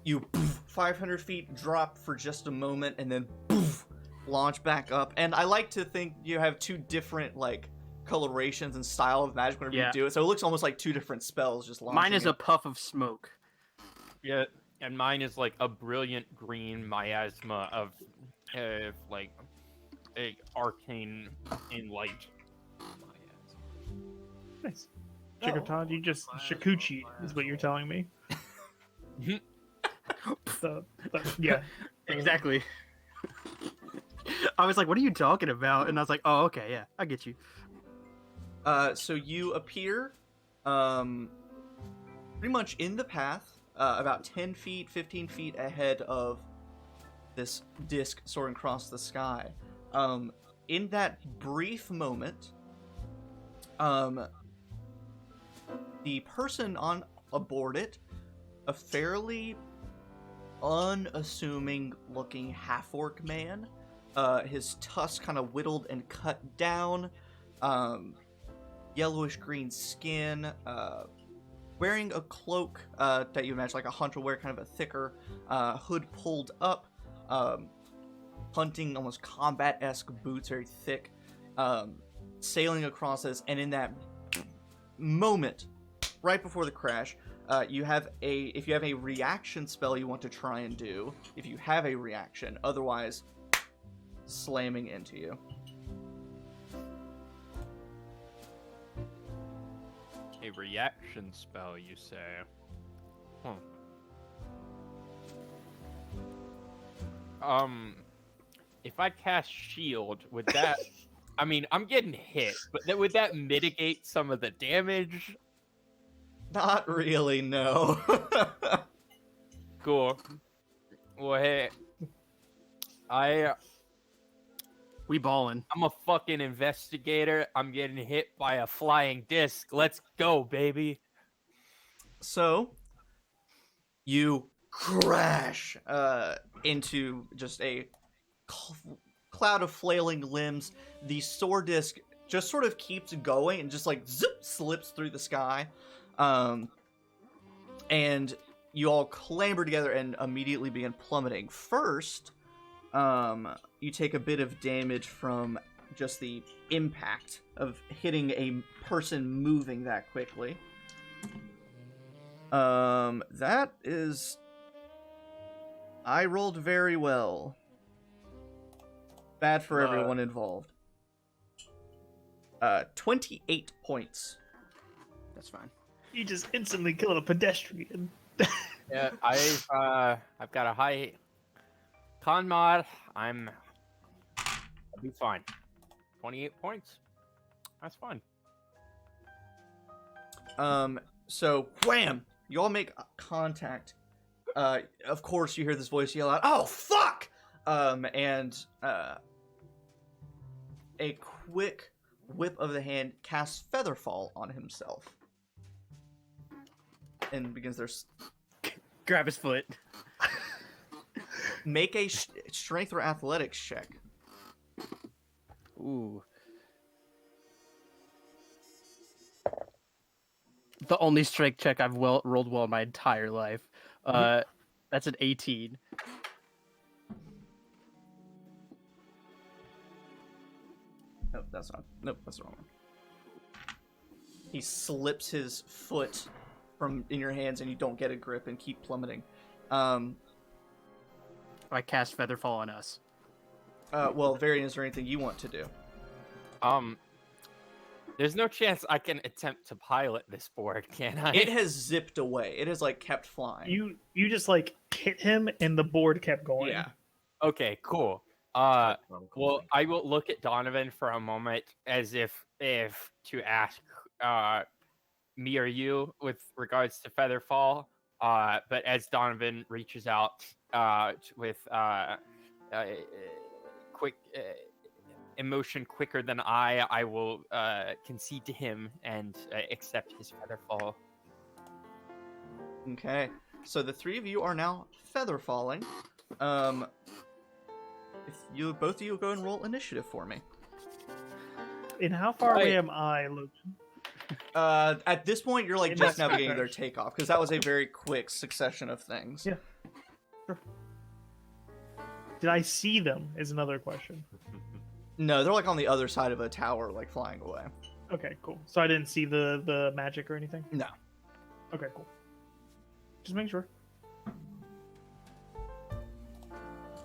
you 500 feet drop for just a moment and then poof, launch back up. And I like to think you have two different like colorations and style of magic whenever you do it. So it looks almost like two different spells just launching. Mine is a puff of smoke. Yeah, and mine is like a brilliant green miasma of like a arcane in light. Nice. Chikatad, you just Shikuchi is what you're telling me. Yeah. Exactly. I was like, what are you talking about? And I was like, oh, okay, yeah, I get you. So you appear pretty much in the path, about 10 feet, 15 feet ahead of this disc soaring across the sky. In that brief moment, the person on aboard it, a fairly unassuming looking half-orc man, his tusks kind of whittled and cut down, yellowish green skin, wearing a cloak that you imagine like a hunter wear, kind of a thicker hood pulled up, hunting almost combat-esque boots, very thick, sailing across this, and in that moment, right before the crash, if you have a reaction spell you want to try and do, if you have a reaction, otherwise slamming into you. A reaction spell, you say? Huh. If I cast shield, would that... I mean, I'm getting hit, but would that mitigate some of the damage? Not really, no. Cool. Well, hey, We ballin'. I'm a fucking investigator. I'm getting hit by a flying disc. Let's go, baby. So, you crash into just a cloud of flailing limbs. The sword disc just sort of keeps going and just like zip slips through the sky. And you all clamber together and immediately begin plummeting. First, you take a bit of damage from just the impact of hitting a person moving that quickly. That is... I rolled very well. Bad for everyone involved. 28 points. That's fine. You just instantly killed a pedestrian. Yeah, I've got a high con mod. I'll be fine. 28 points. That's fun. So wham! You all make contact. Of course, you hear this voice yell out, "Oh fuck!" And a quick whip of the hand casts Featherfall on himself, and begins their. Grab his foot. Make a strength or athletics check. Ooh. The only strength check I've rolled well in my entire life. That's an 18. Nope, that's not. Nope, that's the wrong one. He slips his foot from in your hands, and you don't get a grip and keep plummeting. I cast Featherfall on us. Well, Varian, is there anything you want to do? There's no chance I can attempt to pilot this board, can I? It has zipped away. It has like kept flying. You just like hit him and the board kept going. Yeah. Okay, cool. Well, I will look at Donovan for a moment as if to ask me or you with regards to Featherfall. But as Donovan reaches out with quick emotion quicker than I will concede to him and accept his Featherfall. Okay. So the three of you are now feather falling. If you both of you go and roll initiative for me. And how far away Right. am I, Logan? At this point, you're like In just my now beginning speed their rush. takeoff because that was a very quick succession of things. Yeah. Sure. Did I see them? Is another question. No, they're like on the other side of a tower, like flying away. Okay, cool. So I didn't see the magic or anything. No. Okay, cool. Just make sure.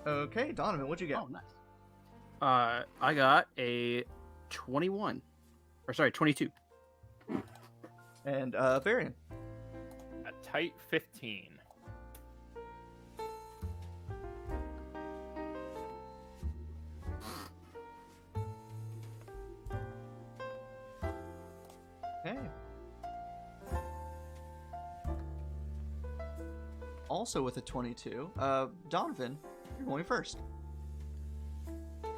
Okay, Donovan, what'd you get? Oh, nice. I got a 21. Or sorry, 22. And Varian. A tight 15. Okay. Also with a 22, Donovan, you're going first.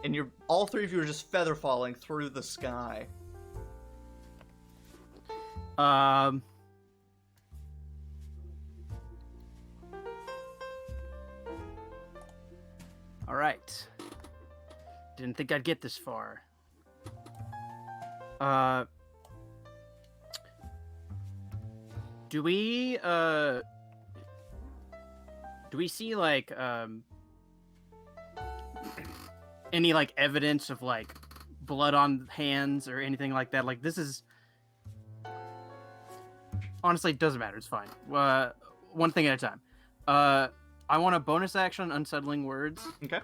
And all three of you are just feather falling through the sky. All right. Didn't think I'd get this far. Do we see like any like evidence of like blood on hands or anything like that? Like this is honestly, it doesn't matter. It's fine. One thing at a time. I want a bonus action unsettling words. Okay.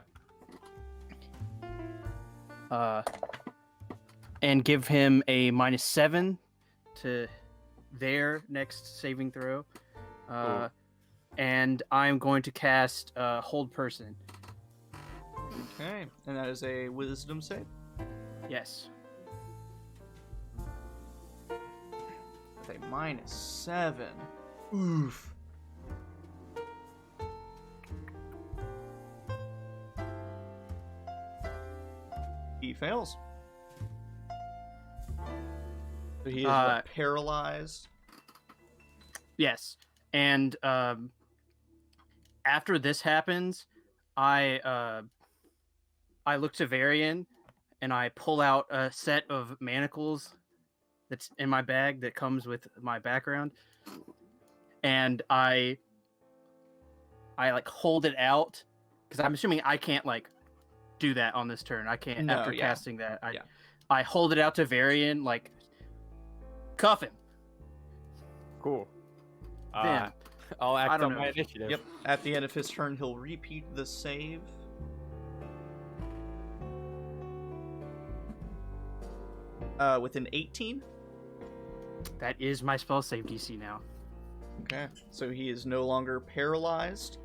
And give him a -7 to their next saving throw. Cool. And I'm going to cast Hold Person. Okay. And that is a wisdom save. Yes. With a -7. Oof. He fails. So he is what, paralyzed. Yes. And after this happens, I look to Varian and I pull out a set of manacles that's in my bag that comes with my background, and I like hold it out because I'm assuming I can't like do that on this turn. I can't No, after yeah. casting that. Yeah. I hold it out to Varian, like cuff him. Cool. Damn. I'll I act don't on know. my initiative. Yep. At the end of his turn, he'll repeat the save. With an 18. That is my spell save DC now. Okay. So he is no longer paralyzed.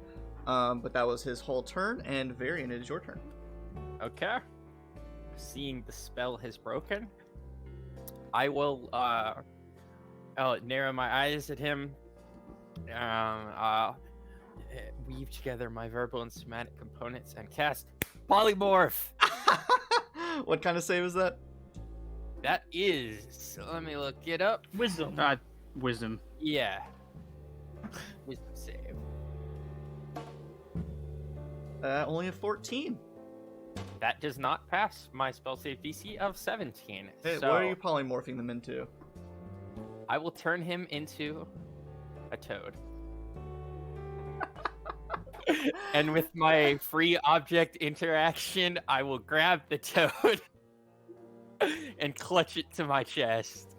But that was his whole turn, and Varian, it is your turn. Okay. seeing the spell has broken, I will narrow my eyes at him, weave together my verbal and somatic components, and cast Polymorph. What kind of save is that? That is, let me look it up. Wisdom. Wisdom. Yeah. Wisdom save. Only a 14. That does not pass my spell save DC of 17. Hey, so what are you polymorphing them into? I will turn him into a toad. And with my free object interaction, I will grab the toad and clutch it to my chest.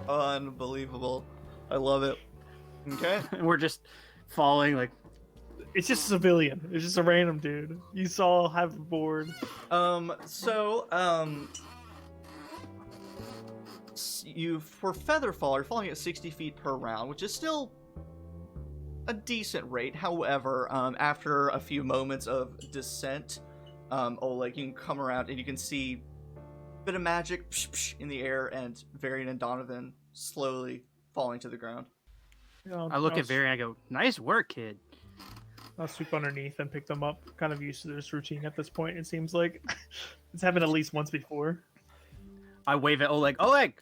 Unbelievable. I love it. Okay. We're just falling like. It's just a civilian. It's just a random dude. You saw have a board. You for Featherfall are falling at 60 feet per round, which is still a decent rate. However, after a few moments of descent, Oleg, you can come around and you can see a bit of magic in the air and Varian and Donovan slowly falling to the ground. I look at Varian and I go, "Nice work, kid." I'll sweep underneath and pick them up. Kind of used to this routine at this point, it seems like. It's happened at least once before. I wave at Oleg. Oleg,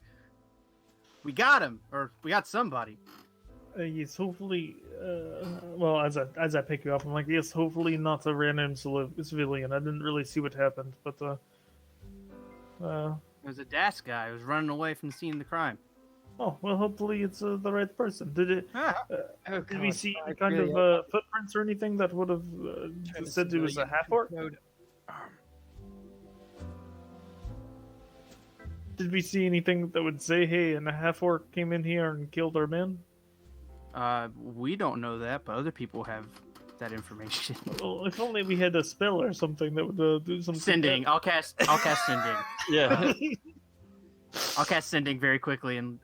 we got him, or we got somebody. Yes, hopefully. Well, as I pick you up, I'm like, yes, hopefully not a random civilian. I didn't really see what happened, but It was a DAS guy who was running away from the scene of the crime. oh well, hopefully it's the right person. Did it? Oh, Did we see any kind of footprints or anything that would have said it was a half orc? Did we see anything that would say, "Hey, and a half orc came in here and killed our men"? We don't know that, but other people have that information. Well, if only we had a spell or something that would do something. Sending. I'll cast sending. Yeah. I'll cast sending very quickly, and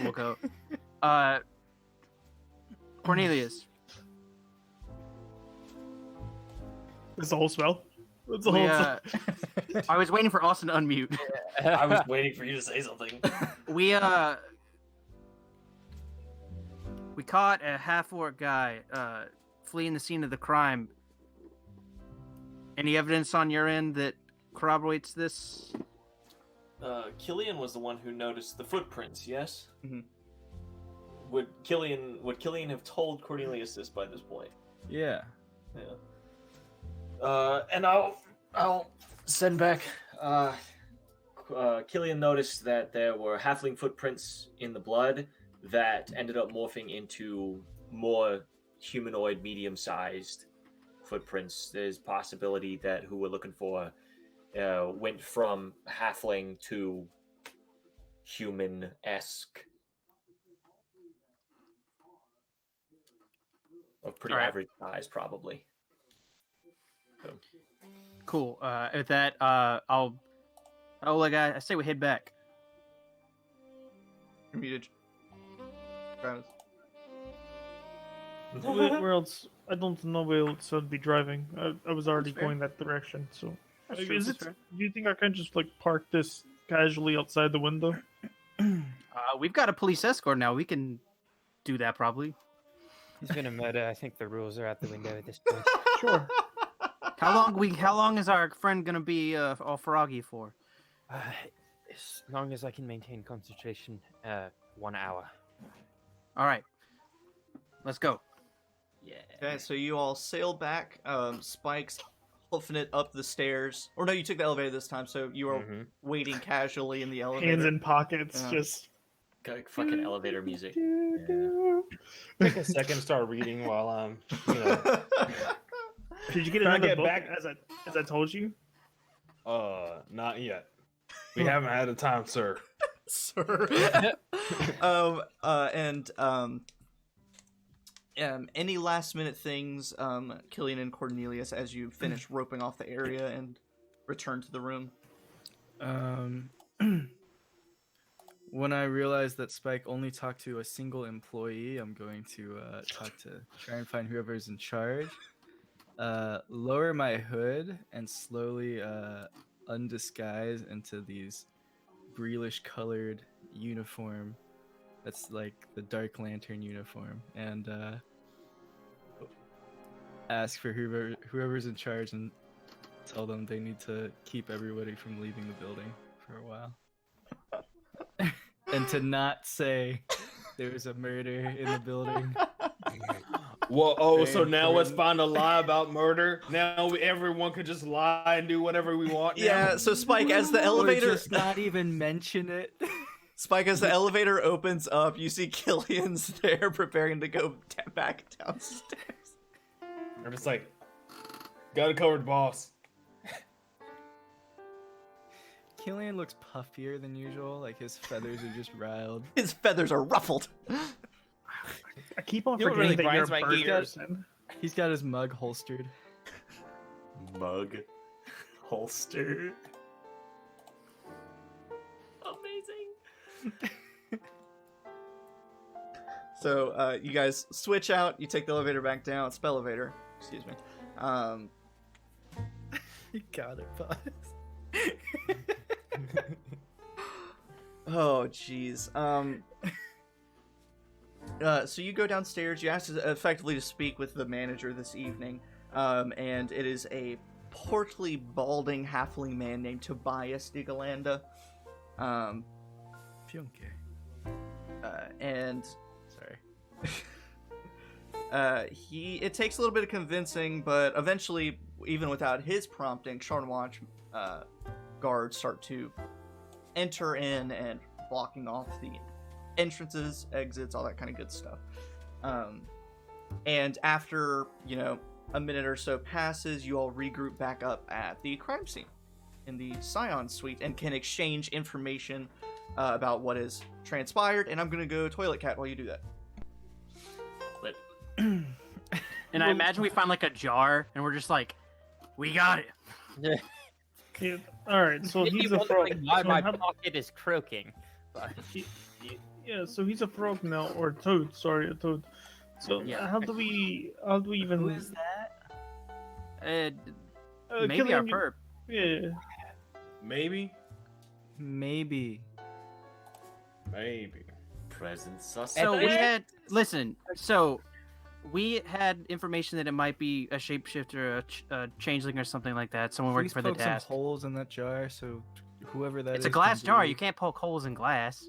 we'll go. Cornelius. It's a whole spell. It's a We, whole. I was waiting for Austin to unmute. I was waiting for you to say something. We caught a half-orc guy fleeing the scene of the crime. Any evidence on your end that corroborates this? Killian was the one who noticed the footprints, yes? Mhm. Would Killian have told Cornelius this by this point? Yeah. Yeah. And I'll send back. Killian noticed that there were halfling footprints in the blood that ended up morphing into more humanoid, medium-sized footprints. There's possibility that who we're looking for went from halfling to human-esque. Of pretty Alright. average size, probably. So. Cool. At that, I say we head back. You're muted. Travis. Where else? I don't know where else I'd be driving. I was already That's fair. going that direction. So, That's true, is that's it? fair. Do you think I can just like park this casually outside the window? We've got a police escort now. We can do that probably. He's been a meta. I think the rules are out the window at this point. Sure. How long is our friend gonna be all froggy for? As long as I can maintain concentration, 1 hour. All right, let's go. Yeah. Okay, so you all sail back. Spike's hoofing it up the stairs. Or no, you took the elevator this time, so you are waiting casually in the elevator. Hands in pockets, Yeah. just. Got fucking elevator music. Take a second to start reading while I'm, Did you get Trying to another get book back- as I told you? Not yet. We haven't had the time, sir. Sir. Any last minute things, Killian and Cornelius, as you finish roping off the area and return to the room? When I realize that Spike only talked to a single employee, I'm going to try and find whoever's in charge. Lower my hood and slowly undisguised into these greenish colored uniform that's like the Dark Lantern uniform, and ask for whoever's in charge and tell them they need to keep everybody from leaving the building for a while. And to not say there was a murder in the building. Well, oh, Very so now let's important. find a lie about murder. Now everyone could just lie and do whatever we want. Now? Yeah, so Spike, as the Or elevator just not even mention it. Spike, as the elevator opens up, you see Killian's there preparing to go back downstairs. I'm just like, got it covered, boss. Killian looks puffier than usual, like his feathers are just riled. His feathers are ruffled. I keep on You know what forgetting really that you're grinds my a bird gears? person. He's got his mug holstered. Mug. Holster. Amazing. So you guys switch out. You take the elevator back down. It's elevator. Excuse me. You got it, boss. Oh, jeez. So you go downstairs. You ask effectively to speak with the manager this evening, and it is a portly, balding halfling man named Tobias de Galanda. Pionke. And Sorry. it takes a little bit of convincing, but eventually, even without his prompting, Sharn Watch guards start to enter in and blocking off the entrances, exits, all that kind of good stuff. And after, a minute or so passes, you all regroup back up at the crime scene in the Scion suite and can exchange information about what has transpired. And I'm going to go toilet cat while you do that. And I imagine we find like a jar, and we're just like, we got it. Yeah, all right, so Maybe he's a wondering frog. why So my how- pocket is croaking. But Yeah, so he's a frog now, or toad. Sorry, a toad. So Yeah. how do we even? Who is that? Maybe Killian, our perp. Yeah. Maybe. Maybe. Present suspect. So we had we had information that it might be a shapeshifter, a changeling, or something like that. Someone working Please for the poke some task. holes in that jar so whoever that is. It's a can glass jar. breathe. You can't poke holes in glass.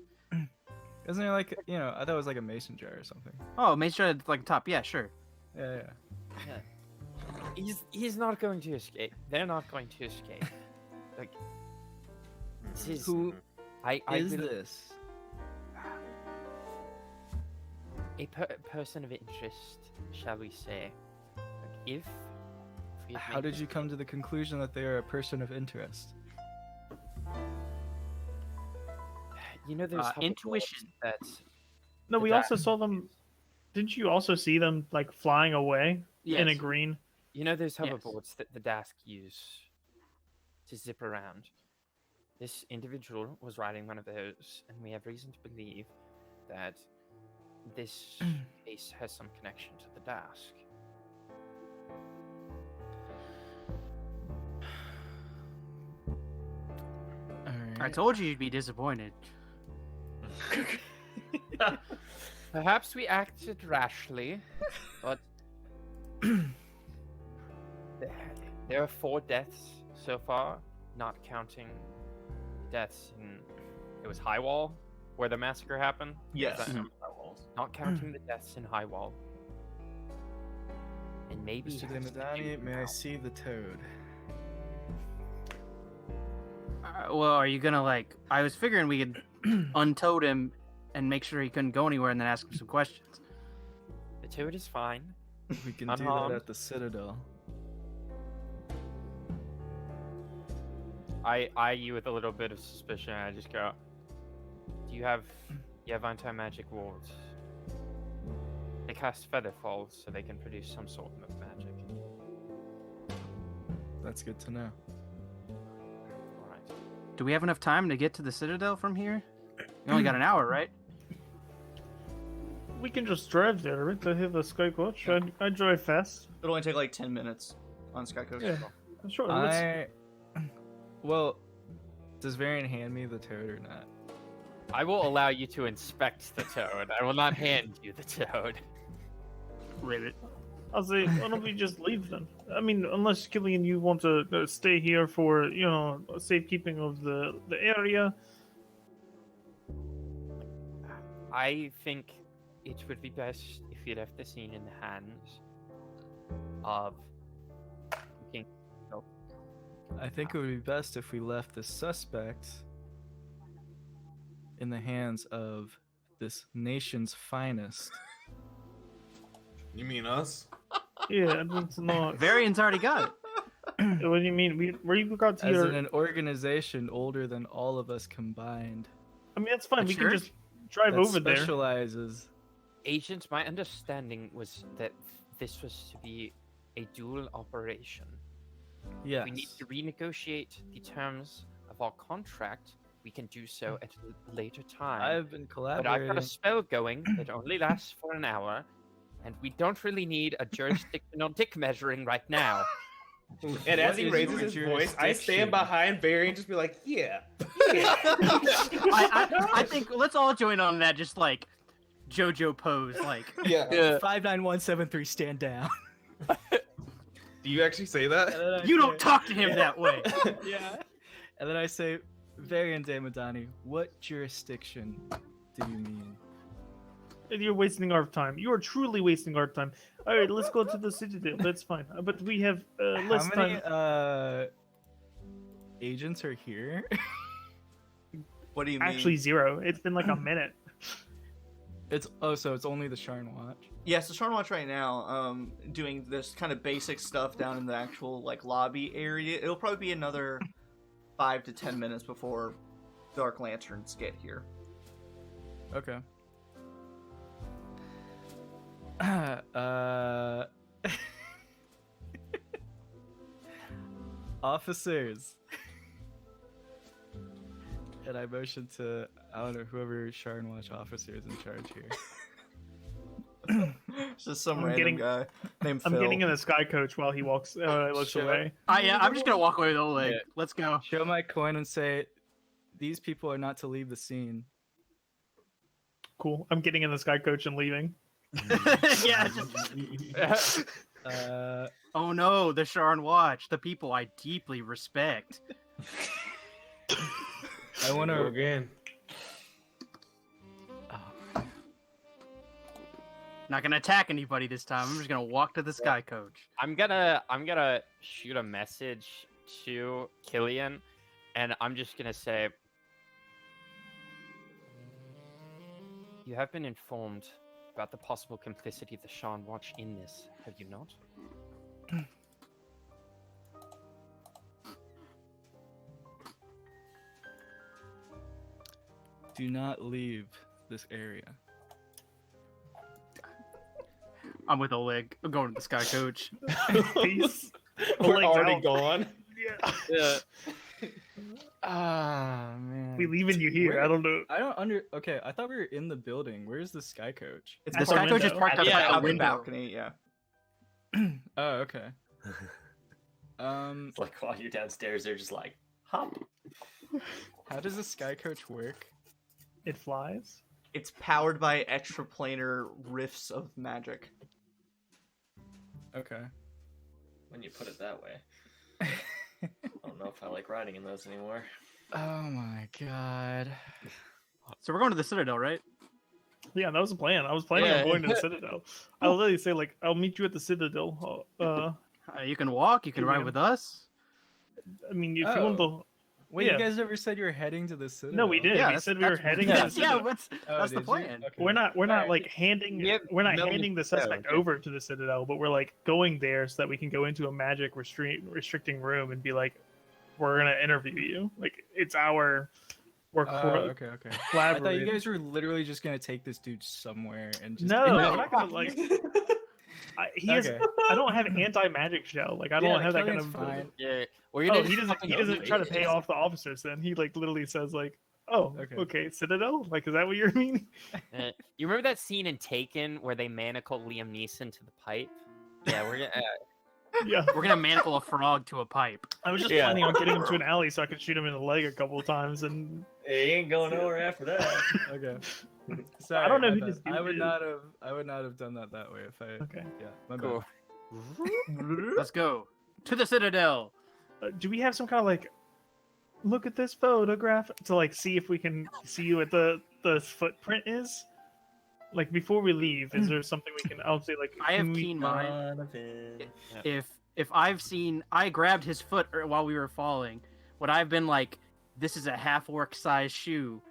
Isn't it like, I thought it was like a mason jar or something. Oh, make sure it's like top. Yeah, sure. Yeah. he's not going to escape. They're not going to escape. Like this is Who I is really- this? a person of interest, shall we say? Like if we had How made did you come to the conclusion that they are a person of interest? those intuition. That's No, we That- also saw them. Didn't you also see them like flying away in a Yes. green? those Yes. hoverboards that the Dask use to zip around. This individual was riding one of those, and we have reason to believe that this case has some connection to the Dask. Alright. I told you you'd be disappointed. Perhaps we acted rashly, but there are 4 deaths so far, not counting deaths in. It was High Wall, where the massacre happened. Yes. Is that- Not counting the deaths in High Wall. And maybe. Mr. has to do Demadani, may I now. see the toad? Well, are you gonna I was figuring we could untoad him and make sure he couldn't go anywhere, and then ask him some questions. The toad is fine. We can do that Unharmed. at the Citadel. I eye you with a little bit of suspicion. And I just go, "Do you have anti-magic wards? They cast feather falls, so they can produce some sort of magic." That's good to know. All right. Do we have enough time to get to the Citadel from here? We only got an hour, right? We can just drive there, right? To hit the Sky Coach. I drive fast. It'll only take like 10 minutes on Sky Coach. Yeah. Sure. Let's... Well, does Varian hand me the toad or not? I will allow you to inspect the toad. I will not hand you the toad. Ribbit. I'll say, why don't we just leave then? I mean, unless Killian, you want to stay here for safekeeping of the area. I think it would be best if you left the scene in the hands of King. I think it would be best if we left the suspect in the hands of this nation's finest. You mean us? Yeah, that's not. Varian's already got it. What do you mean? We got to As your. in an organization older than all of us combined. I mean, that's fine. A We church? can just drive that over there. specializes. Agent, my understanding was that this was to be a dual operation. Yes. We need to renegotiate the terms of our contract. We can do so at a later time. I've been But collaborating. I've got a spell going that only lasts for an hour, and we don't really need a jurisdictional dick measuring right now. And as What he is raises your his voice, I jurisdiction? stand behind Barry and just be like, yeah. I think let's all join on that. Just like JoJo pose, like Yeah. 59173, stand down. Do you actually say that? And then I you don't say- talk to him that way. Yeah. And then I say, Varian Damadani, what jurisdiction do you mean? You're wasting our time. You are truly wasting our time. All right, let's go to the Citadel. That's fine. But we have less How many time. agents are here? What do you mean? Actually, 0. It's been like a minute. So it's only the Sharn Watch. Yes, the Sharn Watch right now, doing this kind of basic stuff down in the actual like lobby area. It'll probably be another 5 to 10 minutes before Dark Lanterns get here. Okay. Officers. And I motion to, I don't know, whoever Sharn Watch officer is in charge here. It's just some I'm random getting- guy named I'm Phil. getting in the sky coach while he looks Sure. away. Yeah, I'm just gonna walk away with Oleg. Yeah. Let's go. Show my coin and say, these people are not to leave the scene. Cool. I'm getting in the sky coach and leaving. Yeah. Just... Oh no, the Sharn Watch, the people I deeply respect. I want Go to. again. Not gonna attack anybody this time. I'm just gonna walk to the Sky Coach. I'm gonna shoot a message to Killian, and I'm just gonna say, you have been informed about the possible complicity of the Sharn Watch in this, have you not? Do not leave this area. I'm with Oleg. I'm going to the Sky Coach. Peace. We're Oleg's already out. gone. Yeah. Yeah. Ah, man. We leaving you here. Where- I don't know. I don't Okay, I thought we were in the building. Where's the Sky Coach? It's The At the Sky Coach is window. parked outside Yeah, the out the window. balcony. Yeah. Oh, okay. It's like while you're downstairs, they're just like, hop. How does the Sky Coach work? It flies. It's powered by extraplanar rifts of magic. Okay. When you put it that way. I don't know if I like riding in those anymore. Oh my god. So we're going to the Citadel, right? Yeah, that was the plan. I was planning Yeah. on going to the Citadel. I'll literally say like, I'll meet you at the Citadel. You can walk. You can ride Yeah. with us. I mean, if you want to. Wait, Yeah. you guys never said you were heading to the Citadel. No, we did. Yeah, we that's- said we were that's- heading yeah, to the yeah, Citadel. that's the did you? plan. Okay. We're not Alright. like handing Yep, we're not no, handing the suspect okay. over to the Citadel, but we're like going there so that we can go into a magic restricting room and be like, we're gonna interview you. Like it's our we're Okay. I thought you collaborating. guys were literally just gonna take this dude somewhere and just. No, No. we're not gonna like. He has. Okay. I don't have anti-magic shell. Like I don't Yeah, have that kind Killian's of. fine. Yeah. Well, Oh, he doesn't try to pay off the officers. Then he like literally says like, "Oh, Okay. okay, Citadel. Like, is that what you mean?" You remember that scene in Taken where they manacled Liam Neeson to the pipe? Yeah, we're gonna. Yeah. We're gonna manacle a frog to a pipe. I was just Yeah. planning on getting him to an alley so I could shoot him in the leg a couple of times, and He ain't going nowhere after that. Okay. Sorry, I don't know my who bad. this dude I would is. not have. I would not have done that way if I. Okay. Yeah. My Cool. bad. Let's go to the Citadel. Do we have some kind of like, look at this photograph to like see if we can see what the footprint is? Like before we leave, is there something we can? I'll say like. I have can we- keen mind. Yeah. If I've seen, I grabbed his foot while we were falling. Would I've been like, this is a half-orc size shoe,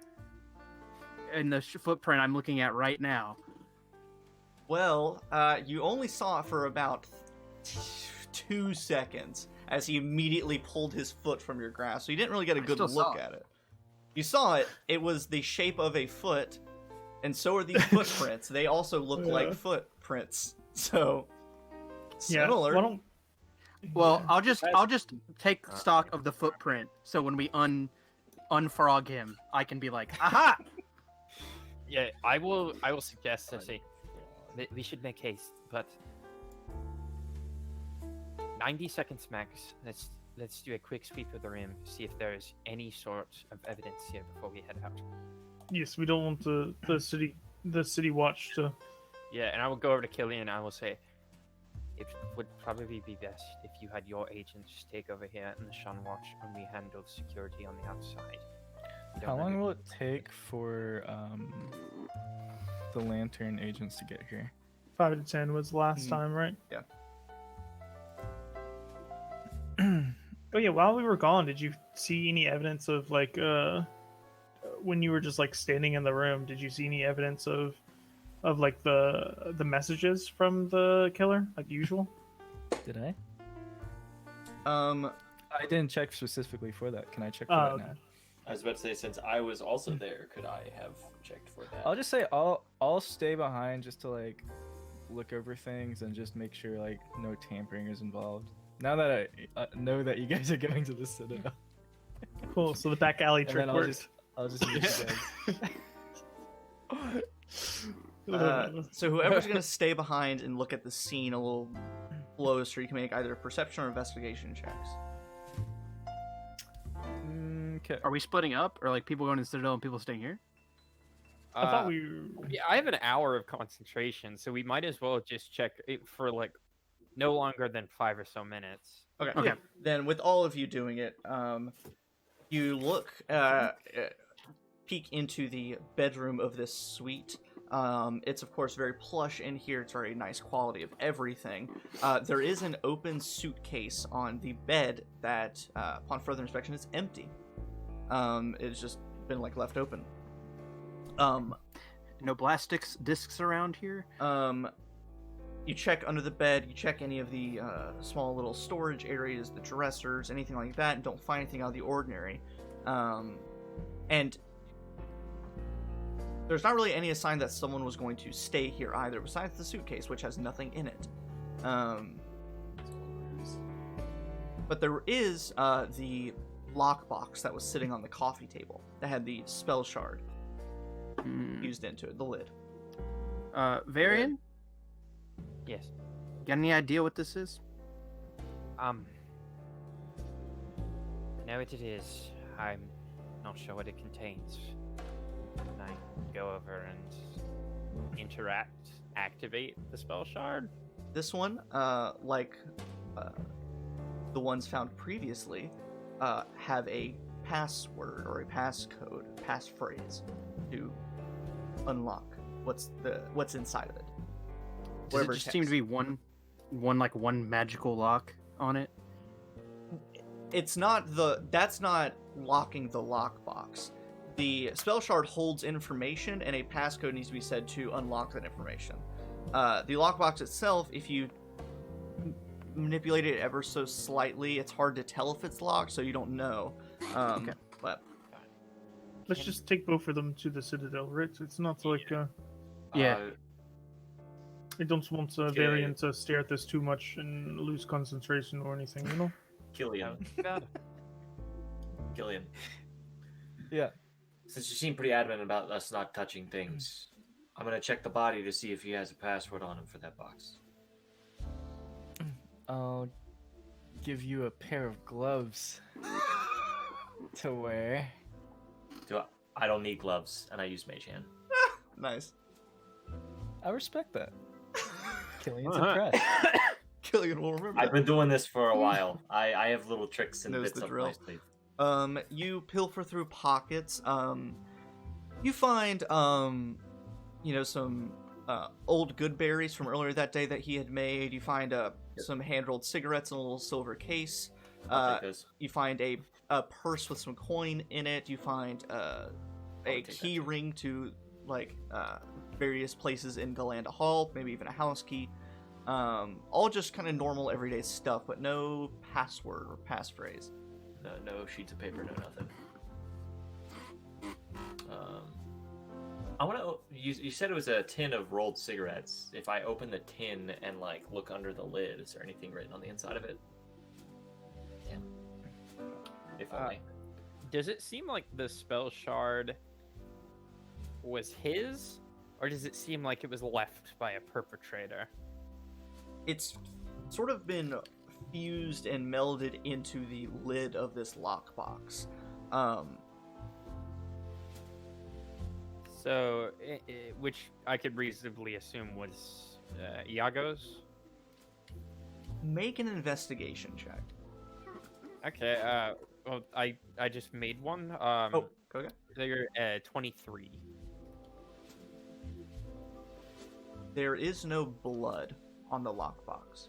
in the footprint I'm looking at right now. Well, you only saw it for about 2 seconds as he immediately pulled his foot from your grasp, so you didn't really get a I good still saw look it. at it. You saw it. It was the shape of a foot, and so are these footprints. They also look like footprints. So Yeah. similar. Why don't? Well, I'll just take stock of the footprint, so when we unfrog him, I can be like, aha! Yeah, I will suggest to say that we should make haste, but 90 seconds max. Let's do a quick sweep of the room, see if there is any sort of evidence here before we head out. Yes, we don't want the city watch to. Yeah, and I will go over to Killian and I will say, it would probably be best if you had your agents take over here in the Sharn Watch and we handle security on the outside. We don't How long really- will it take for the lantern agents to get here? 5 to 10 was last time, right? Yeah. Oh yeah, while we were gone, did you see any evidence of like when you were just like standing in the room, did you see any evidence of like the messages from the killer like usual? Did I? I didn't check specifically for that. Can I check for Oh, that okay. now? I was about to say, since I was also there, could I have checked for that? I'll just say I'll stay behind just to like look over things and just make sure like no tampering is involved. Now that I know that you guys are going to the Citadel, Cool. So the back alley and trick then worked. I'll just use you guys. so whoever's gonna stay behind and look at the scene a little closer, you can make either perception or investigation checks. Okay. Are we splitting up, or like people going to the Citadel and people staying here? I thought we. Yeah, I have an hour of concentration, so we might as well just check it for like no longer than 5 or so minutes. Okay. Then with all of you doing it, you look, peek into the bedroom of this suite. It's of course very plush in here. It's very nice quality of everything. There is an open suitcase on the bed that, upon further inspection, is empty. It's just been like left open. No blast discs around here. You check under the bed, you check any of the small little storage areas, the dressers, anything like that, and don't find anything out of the ordinary. And there's not really any sign that someone was going to stay here either, besides the suitcase, which has nothing in it. But there is the lockbox that was sitting on the coffee table that had the spell shard used into it, the lid. Varian, Yes. got any idea what this is? I know what it is. I'm not sure what it contains. Can I go over and activate the spell shard? This one, like the ones found previously, have a password or a passcode, passphrase to unlock what's inside of it. Does Whatever it just seem to be one magical lock on it? It's not that's not locking the lockbox. The spell shard holds information, and a passcode needs to be said to unlock that information. The lockbox itself, if you manipulate it ever so slightly, it's hard to tell if it's locked, so you don't know. Okay. But Let's just take both of them to the Citadel, right? It's not like Yeah. I don't want Varian to stare at this too much and lose concentration or anything, you know? Killian. Killian. Yeah. Since you seem pretty adamant about us not touching things, I'm gonna check the body to see if he has a password on him for that box. I'll give you a pair of gloves to wear. I don't need gloves, and I use Mage Hand. Nice. I respect that. Killian's impressed. Killian will remember. I've been doing this for a while. I have little tricks and Knows bits the up drill. my sleeve. You pilfer through pockets. You find some old good berries from earlier that day that he had made. You find some hand-rolled cigarettes in a little silver case. I'll take those. You find a purse with some coin in it. You find a take that key too. ring to various places in Galanda Hall, maybe even a house key. All just kind of normal everyday stuff, but no password or passphrase. No sheets of paper, no nothing. I want to. You said it was a tin of rolled cigarettes. If I open the tin and look under the lid, is there anything written on the inside of it? Yeah. If only. Does it seem like the spell shard was his, or does it seem like it was left by a perpetrator? It's sort of been fused and melded into the lid of this lockbox. So, which I could reasonably assume was Iago's. Make an investigation check. Okay. Well, I just made one. Okay. They're 23. There is no blood on the lockbox,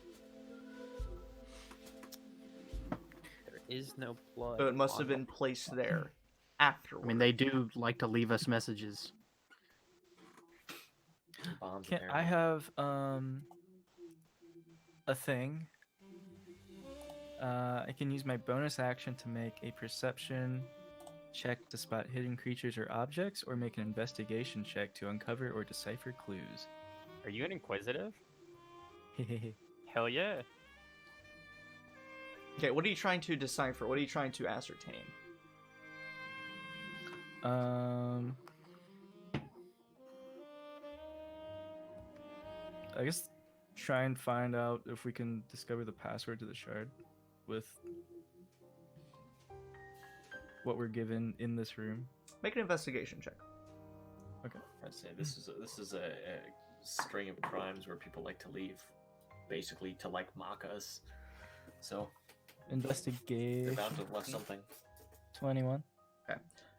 There is no blood. so it must have on been placed there afterward. I mean, they do like to leave us messages. Bombs, I apparently. have a thing. I can use my bonus action to make a perception check to spot hidden creatures or objects, or make an investigation check to uncover or decipher clues. Are you an inquisitive? Hell yeah. Okay, what are you trying to decipher? What are you trying to ascertain? I guess try and find out if we can discover the password to the shard with what we're given in this room. Make an investigation check. Okay. I'd say this is a string of crimes where people like to leave, basically to mock us. So they're Investigation. bound to have left something. 21.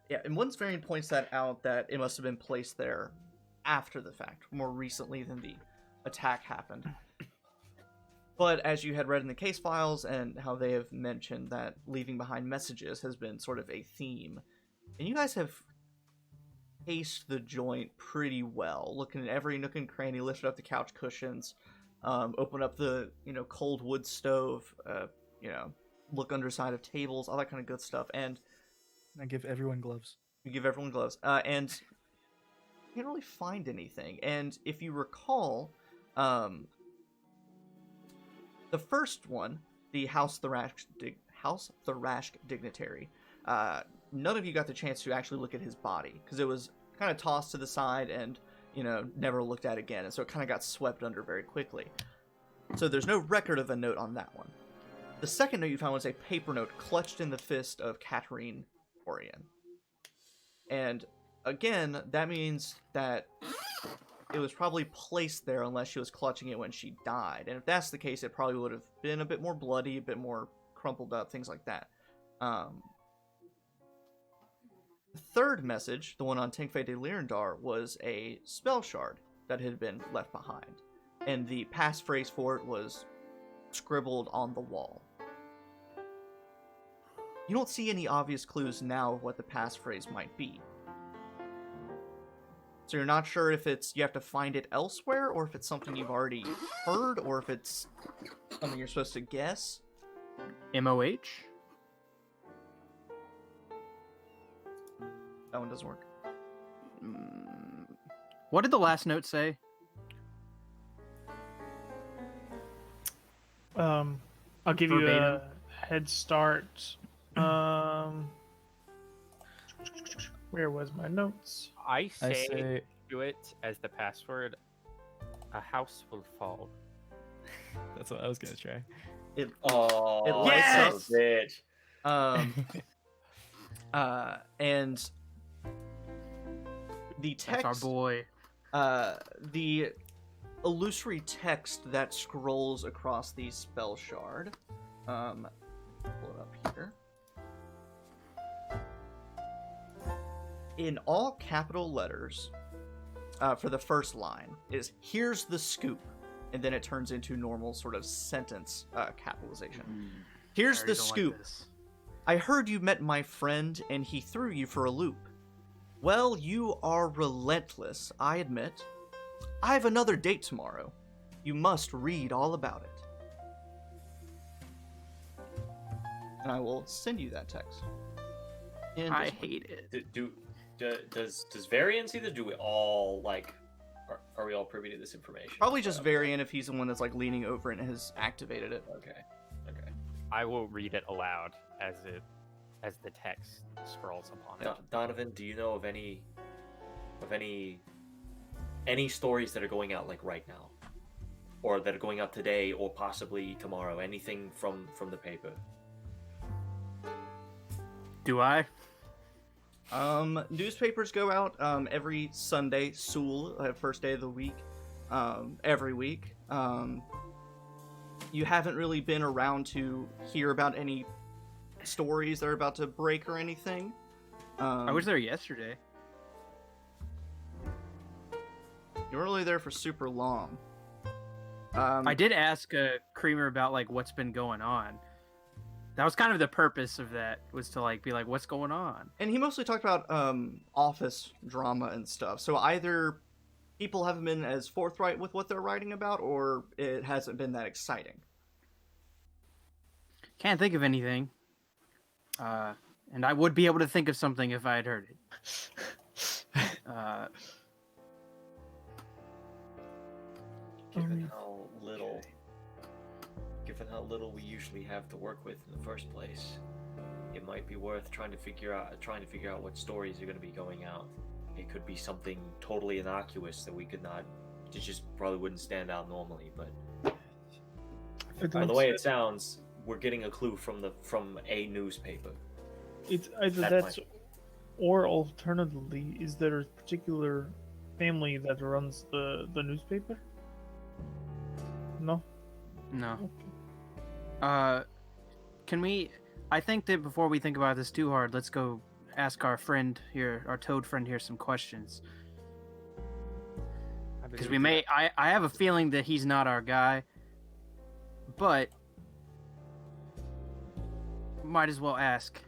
Yeah, and one's variant points that out that it must have been placed there after the fact, more recently than the attack happened. But as you had read in the case files and how they have mentioned that leaving behind messages has been sort of a theme, and you guys have paced the joint pretty well, looking at every nook and cranny, lifted up the couch cushions, open up the cold wood stove, look underside of tables, all that kind of good stuff, and I give everyone gloves. you give everyone gloves, and you can't really find anything. And if you recall, the first one, the House Thrashk dignitary, none of you got the chance to actually look at his body, because it was kind of tossed to the side and, never looked at again, and so it kind of got swept under very quickly. So there's no record of a note on that one. The second note you found was a paper note clutched in the fist of Katarine Orion. And again, that means that it was probably placed there unless she was clutching it when she died. And if that's the case, it probably would have been a bit more bloody, a bit more crumpled up, things like that. The third message, the one on Tinkfe de Lirendar, was a spell shard that had been left behind. And the passphrase for it was scribbled on the wall. You don't see any obvious clues now of what the passphrase might be. So you're not sure if you have to find it elsewhere, or if it's something you've already heard, or if it's something you're supposed to guess. MOH? That one doesn't work. What did the last note say? I'll give you Verbatim. a head start. Where was my notes? I I say, say do it as the password. A house will fall. That's what I was gonna try. It Oh, It lights yes! up. Bitch. And the That's our text, boy. the illusory text that scrolls across the spell shard. Pull it up here. In all capital letters, for the first line, is "Here's the scoop," and then it turns into normal sort of sentence capitalization. Here's the scoop. I heard you met my friend and he threw you for a loop. Well, you are relentless, I admit. I have another date tomorrow. You must read all about it. And I will send you that text. And I hate it. Does Varian see this? Do we all like? Are we all privy to this information? probably just Varian if he's the one that's like leaning over it and has activated it. Okay. I will read it aloud as the text scrolls upon it. Donovan, do you know of any stories that are going out like right now, or that are going out today, or possibly tomorrow? Anything from the paper? Do I? Newspapers go out every Sunday. Sul, first day of the week, every week. You haven't really been around to hear about any stories that are about to break or anything. I was there yesterday. You weren't really there for super long. I did ask Creamer about like what's been going on. That was kind of the purpose of that, was to like be like, what's going on? And he mostly talked about office drama and stuff. So either people haven't been as forthright with what they're writing about, or it hasn't been that exciting. Can't think of anything. And I would be able to think of something if I had heard it. Given how little we usually have to work with in the first place, it might be worth trying to figure out what stories are going to be going out. It could be something totally innocuous that we could not, it just probably wouldn't stand out normally. But by the way it sounds, we're getting a clue from a newspaper. It's either That or alternatively, is there a particular family that runs the newspaper? No. No. Okay. Can we? I think that before we think about this too hard, let's go ask our friend here, our toad friend here, some questions. Because we may. I have a feeling that he's not our guy, but might as well ask.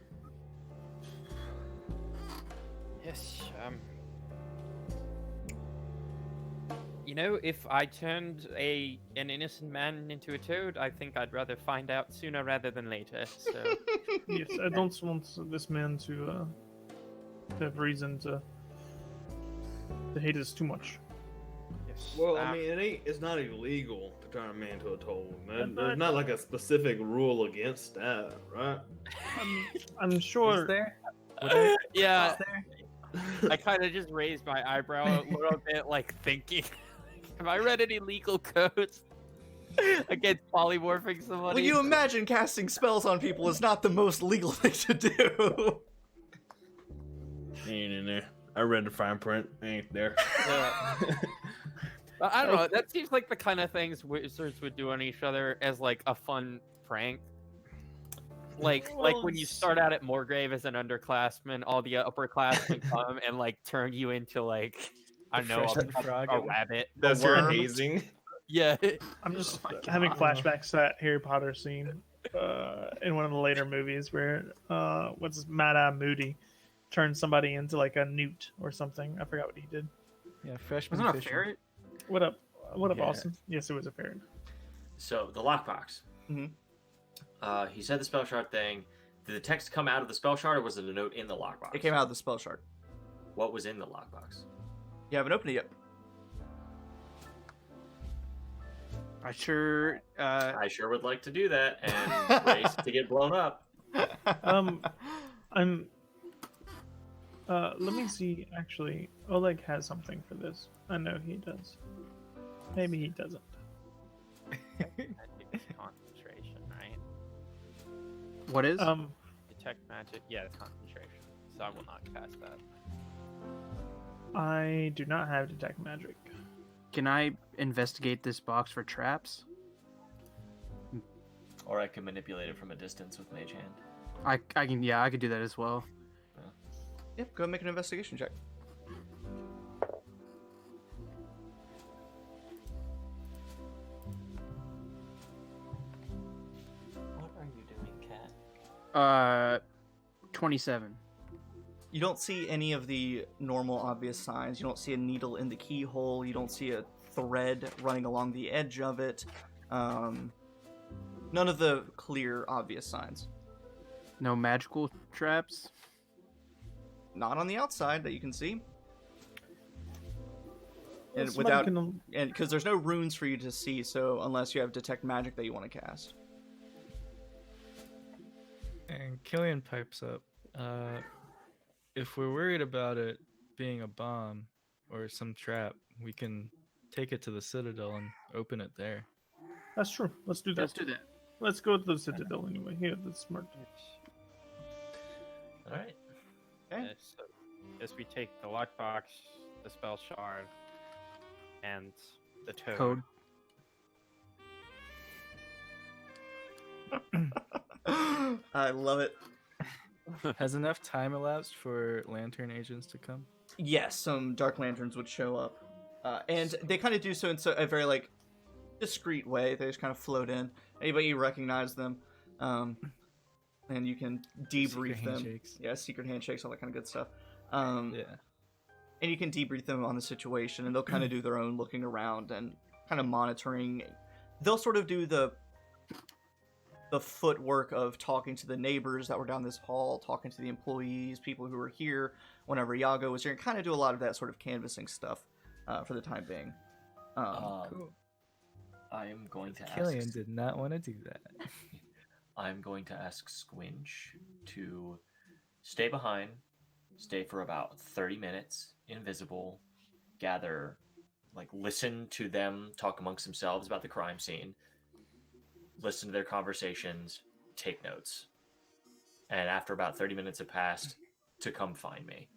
Yes. You know, if I turned an innocent man into a toad, I think I'd rather find out sooner rather than later. So Yes, I don't want this man to have reason to hate us too much. yes. Well, I mean, it's not illegal to turn a man into a toad, man. There's not like a specific rule against that, right? I'm sure. Is there? yeah. Is there? I kind of just raised my eyebrow a little bit, like thinking, have I read any legal codes against polymorphing somebody? Well, you imagine casting spells on people is not the most legal thing to do. Ain't in there. I read the fine print. Ain't there. But I don't know. That seems like the kind of things wizards would do on each other as like a fun prank. Like when you start out at Moorgrave as an underclassman, all the upperclassmen come and like turn you into like I don't know a rabbit. That's your hazing. Yeah. I'm just having flashbacks to that Harry Potter scene in one of the later movies where Mad-Eye Moody turned somebody into like a newt or something. I forgot what he did. Yeah, freshman. Wasn't it a fishing. ferret? What up, Yeah. Austin? Yes, it was a ferret. So the lockbox. Mhm. He said the spell shard thing. Did the text come out of the spell shard, or was it a note in the lockbox? It came out of the spell shard. What was in the lockbox? You haven't opened it yet. I sure. I sure would like to do that and race to get blown up. I'm. Let me see. Actually, Oleg has something for this. I know he does. Maybe he doesn't. It's concentration, right? What is? Detect magic. Yeah, it's concentration. So I will not cast that. I do not have detect magic. Can I investigate this box for traps? Or I can manipulate it from a distance with Mage Hand. I can, yeah, I could do that as well. Yep, go and make an investigation check. What are you doing, Cat? 27. You don't see any of the normal obvious signs. You don't see a needle in the keyhole. You don't see a thread running along the edge of it. None of the clear, obvious signs. No magical traps? Not on the outside that you can see. And Somebody without, can- and because there's no runes for you to see, so unless you have detect magic that you want to cast. And Killian pipes up. If we're worried about it being a bomb or some trap, we can take it to the Citadel and open it there. That's true. Let's do that. Let's do that. Let's go to the Citadel anyway. Yeah, that's smart. All right. Okay. So, as we take the lockbox, the spell shard, and the toad. Code. I love it. Has enough time elapsed for lantern agents to come? Yes, some dark lanterns would show up, and they kind of do so in a very like discreet way. They just kind of float in. Anybody you recognize them, and you can debrief Secret them. handshakes. Yeah, secret handshakes, all that kind of good stuff. Yeah. And you can debrief them on the situation, and they'll kind of do their own looking around and kind of monitoring. They'll sort of do the footwork of talking to the neighbors that were down this hall, talking to the employees, people who were here whenever Yago was here, and kind of do a lot of that sort of canvassing stuff for the time being. Cool. I am going to Killian ask. did not want to do that. I'm going to ask Squinch to stay behind, stay for about 30 minutes, invisible, gather, like listen to them talk amongst themselves about the crime scene, listen to their conversations, take notes. And after about 30 minutes have passed, to come find me.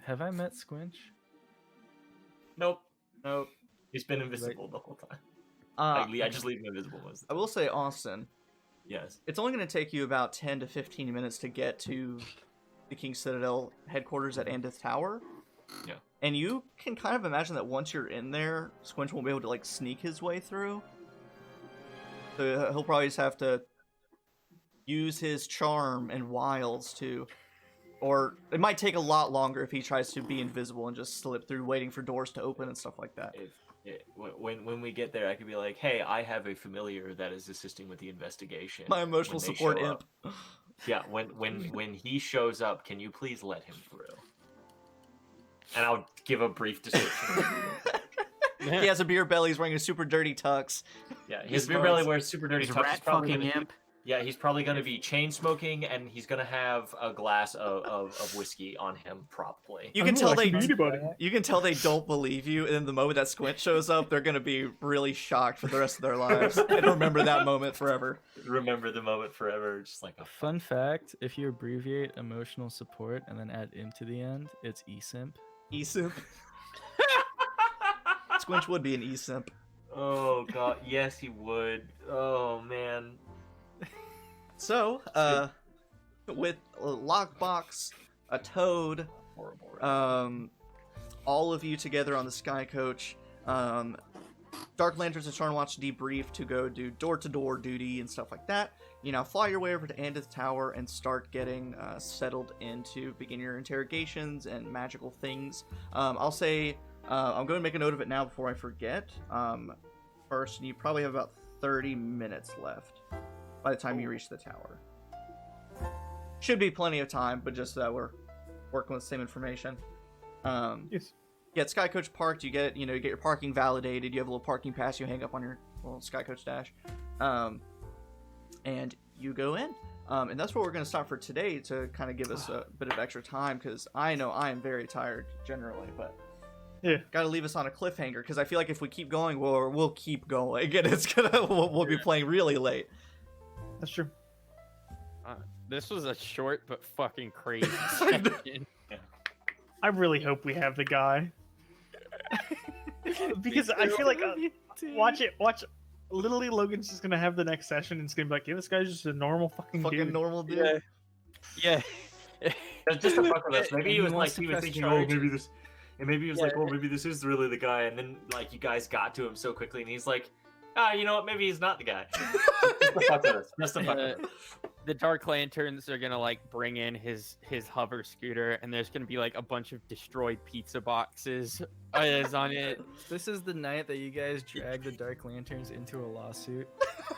Have I met Squinch? Nope. Nope. He's been invisible the whole time. Uh, I just leave him invisible most of I the will say, Austin, Yes. it's only going to take you about 10 to 15 minutes to get to the King Citadel headquarters at Andith Tower. Yeah. And you can kind of imagine that once you're in there, Squinch won't be able to like sneak his way through. So he'll probably just have to use his charm and wiles to, or it might take a lot longer if he tries to be invisible and just slip through, waiting for doors to open and stuff like that. When we get there, I could be like, "Hey, I have a familiar that is assisting with the investigation." My emotional when they support show imp. up. Yeah, when he shows up, can you please let him through? And I'll give a brief description. He has a beer belly. He's wearing a super dirty tux. Yeah, his beer belly wears super dirty He's tux. rat He's probably fucking gonna- imp. Yeah, he's probably going to be chain smoking, and he's going to have a glass of whiskey on him, probably. You can tell they anybody. you can tell they don't believe you, and then the moment that Squint shows up, they're gonna be really shocked for the rest of their lives and remember that moment forever. Remember the moment forever, just like a Fun fact, if you abbreviate emotional support and then add imp to the end, it's eSimp. E-simp. Squinch would be an E-simp. Oh god, yes he would. Oh man. So, with a lockbox, a toad, Horrible. Right? all of you together on the Sky Coach, Dark Lanterns and Sharn Watch debrief to go do door-to-door duty and stuff like that. You now fly your way over to Andith Tower and start getting settled into begin your interrogations and magical things. I'll say, I'm going to make a note of it now before I forget. First, you probably have about 30 minutes left by the time you reach the tower. Should be plenty of time, but just that we're working with the same information. Yes. Get Sky Coach parked. You get you get your parking validated. You have a little parking pass you hang up on your little Sky Coach dash, and you go in. And that's what we're going to stop for today to kind of give us a bit of extra time, because I know I am very tired generally, but Yeah. Gotta leave us on a cliffhanger because I feel like if we keep going, we'll keep going, and it's gonna we'll be playing really late. That's true. This was a short but fucking crazy session. I really hope we have the guy. Because I feel like watch. Literally, Logan's just gonna have the next session and it's gonna be like, yeah, this guy's just a normal fucking dude. Normal dude. Yeah. Just to fuck with us. Maybe And he he was like, wants to he was press thinking, oh, charges. maybe this, and maybe he was like, oh, maybe this is really the guy, and then like you guys got to him so quickly, and he's like, you know what? Maybe he's not the guy. Just to fuck with us. Just to fuck with us. The Dark Lanterns are gonna like bring in his hover scooter, and there's gonna be like a bunch of destroyed pizza boxes on it. This is the night that you guys drag the Dark Lanterns into a lawsuit.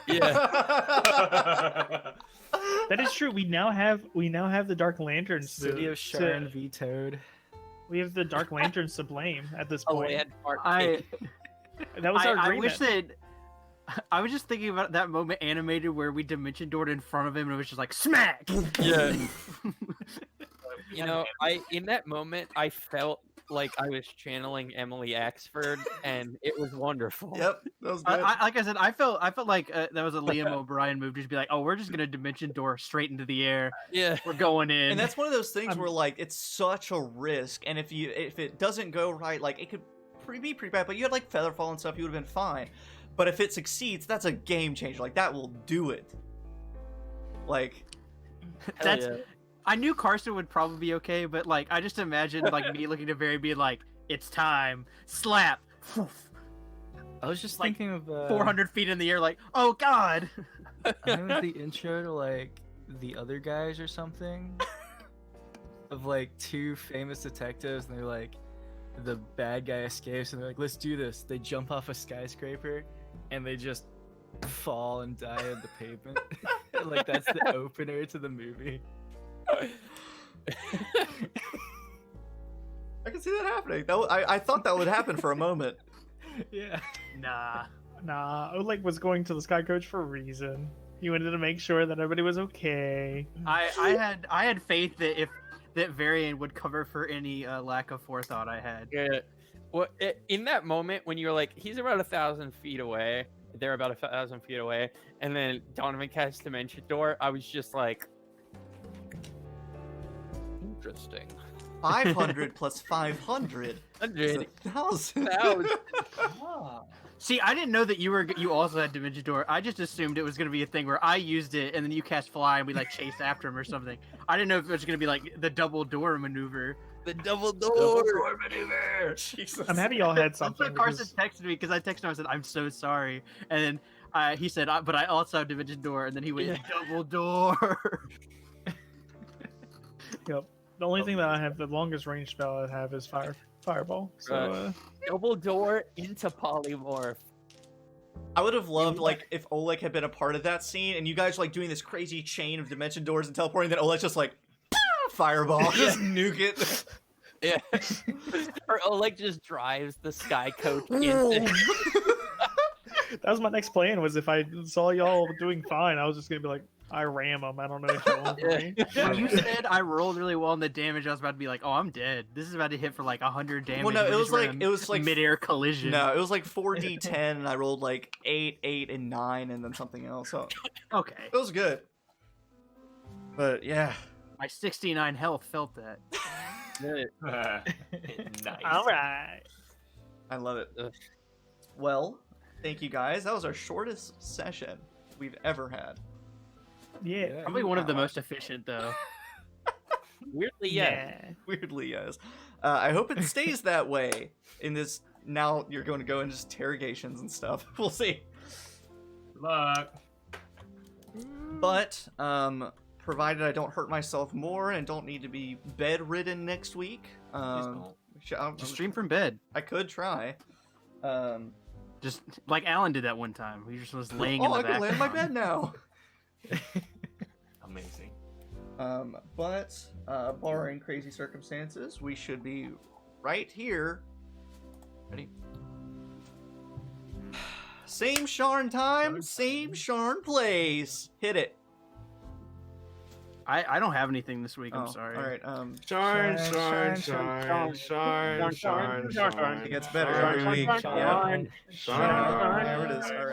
Yeah. That is true. We now have the Dark Lanterns. City of Sharn vetoed. We have the Dark Lanterns to blame at this A point. landmark. That was our I agreement. wish that. I was just thinking about that moment animated where we dimension doored in front of him and it was just like smack. Yeah. You know, in that moment I felt like I was channeling Emily Axford, and it was wonderful. Yep, that was good. Like I said, I felt like that was a Liam O'Brien move. Just be like, oh, we're just gonna dimension door straight into the air. Yeah. We're going in. And that's one of those things where like it's such a risk, and if it doesn't go right, like it could be pretty bad. But you had like Featherfall and stuff, you would have been fine. But if it succeeds, that's a game changer. Like that will do it. Like that's. yeah. I knew Carson would probably be okay, but like I just imagined like me looking at Barry being like, "It's time, slap." I was just Like, thinking of 400 feet in the air, like, oh god. I think it was the intro to like The Other Guys or something. Of like two famous detectives, and they're like, the bad guy escapes, and they're like, let's do this. They jump off a skyscraper, and they just fall and die on the pavement. And, like that's the opener to the movie. I can see that happening. I thought that would happen for a moment. Yeah. Nah. Oleg was going to the Sky Coach for a reason. He wanted to make sure that everybody was okay. I had faith that that Varian would cover for any lack of forethought I had. Yeah. Well, in that moment when you're like, he's about 1,000 feet away, they're about 1,000 feet away, and then Donovan casts Dimension Door, I was just like, interesting. 500 plus 500 is 100. 1,000. See, I didn't know that you also had Dimension Door. I just assumed it was gonna be a thing where I used it and then you cast Fly and we like chase after him or something. I didn't know if it was gonna be like the double door maneuver. The double door. maneuver. Jesus. I'm happy y'all had That's something. what Carson because- texted me because I texted him. I said, "I'm so sorry," and then he said, "But I also have Dimension Door," and then he went double door. Yep. The only thing that I have, the longest range spell I have is Fireball. So, Double door into polymorph. I would have loved like if Oleg had been a part of that scene and you guys were, like doing this crazy chain of dimension doors and teleporting, then Oleg's just like fireball, just nuke it. Yeah. Or Oleg just drives the Sky Coach into. that was my next plan, was if I saw y'all doing fine, I was just going to be like, I ram them. I don't know if you're on for me. When you said I rolled really well in the damage, I was about to be like, "Oh, I'm dead. This is about to hit for like 100 damage." Well, no, We're it was just like running it was like mid-air collision. No, it was like 4d10 and I rolled like 8, 8, and 9 and then something else. So Okay. it was good. But yeah. My 69 health felt that. Nice. All right. I love it. Ugh. Well, thank you guys. That was our shortest session we've ever had. Yeah. Probably one of the most efficient, though. Weirdly, yeah. Weirdly, yes. I hope it stays that way in this. Now you're going to go into just interrogations and stuff. We'll see. Good luck. But, provided I don't hurt myself more and don't need to be bedridden next week, Just stream from bed. I could try. Just like Alan did that one time. He just was laying in the I can lay in my background. bed now. Amazing. But barring crazy circumstances, we should be right here. Ready? Same Sharn time, same Sharn place. Hit it. I don't have anything this week. I'm Oh, sorry. All right. Sharn. It gets better every week. Sharn. There it is. All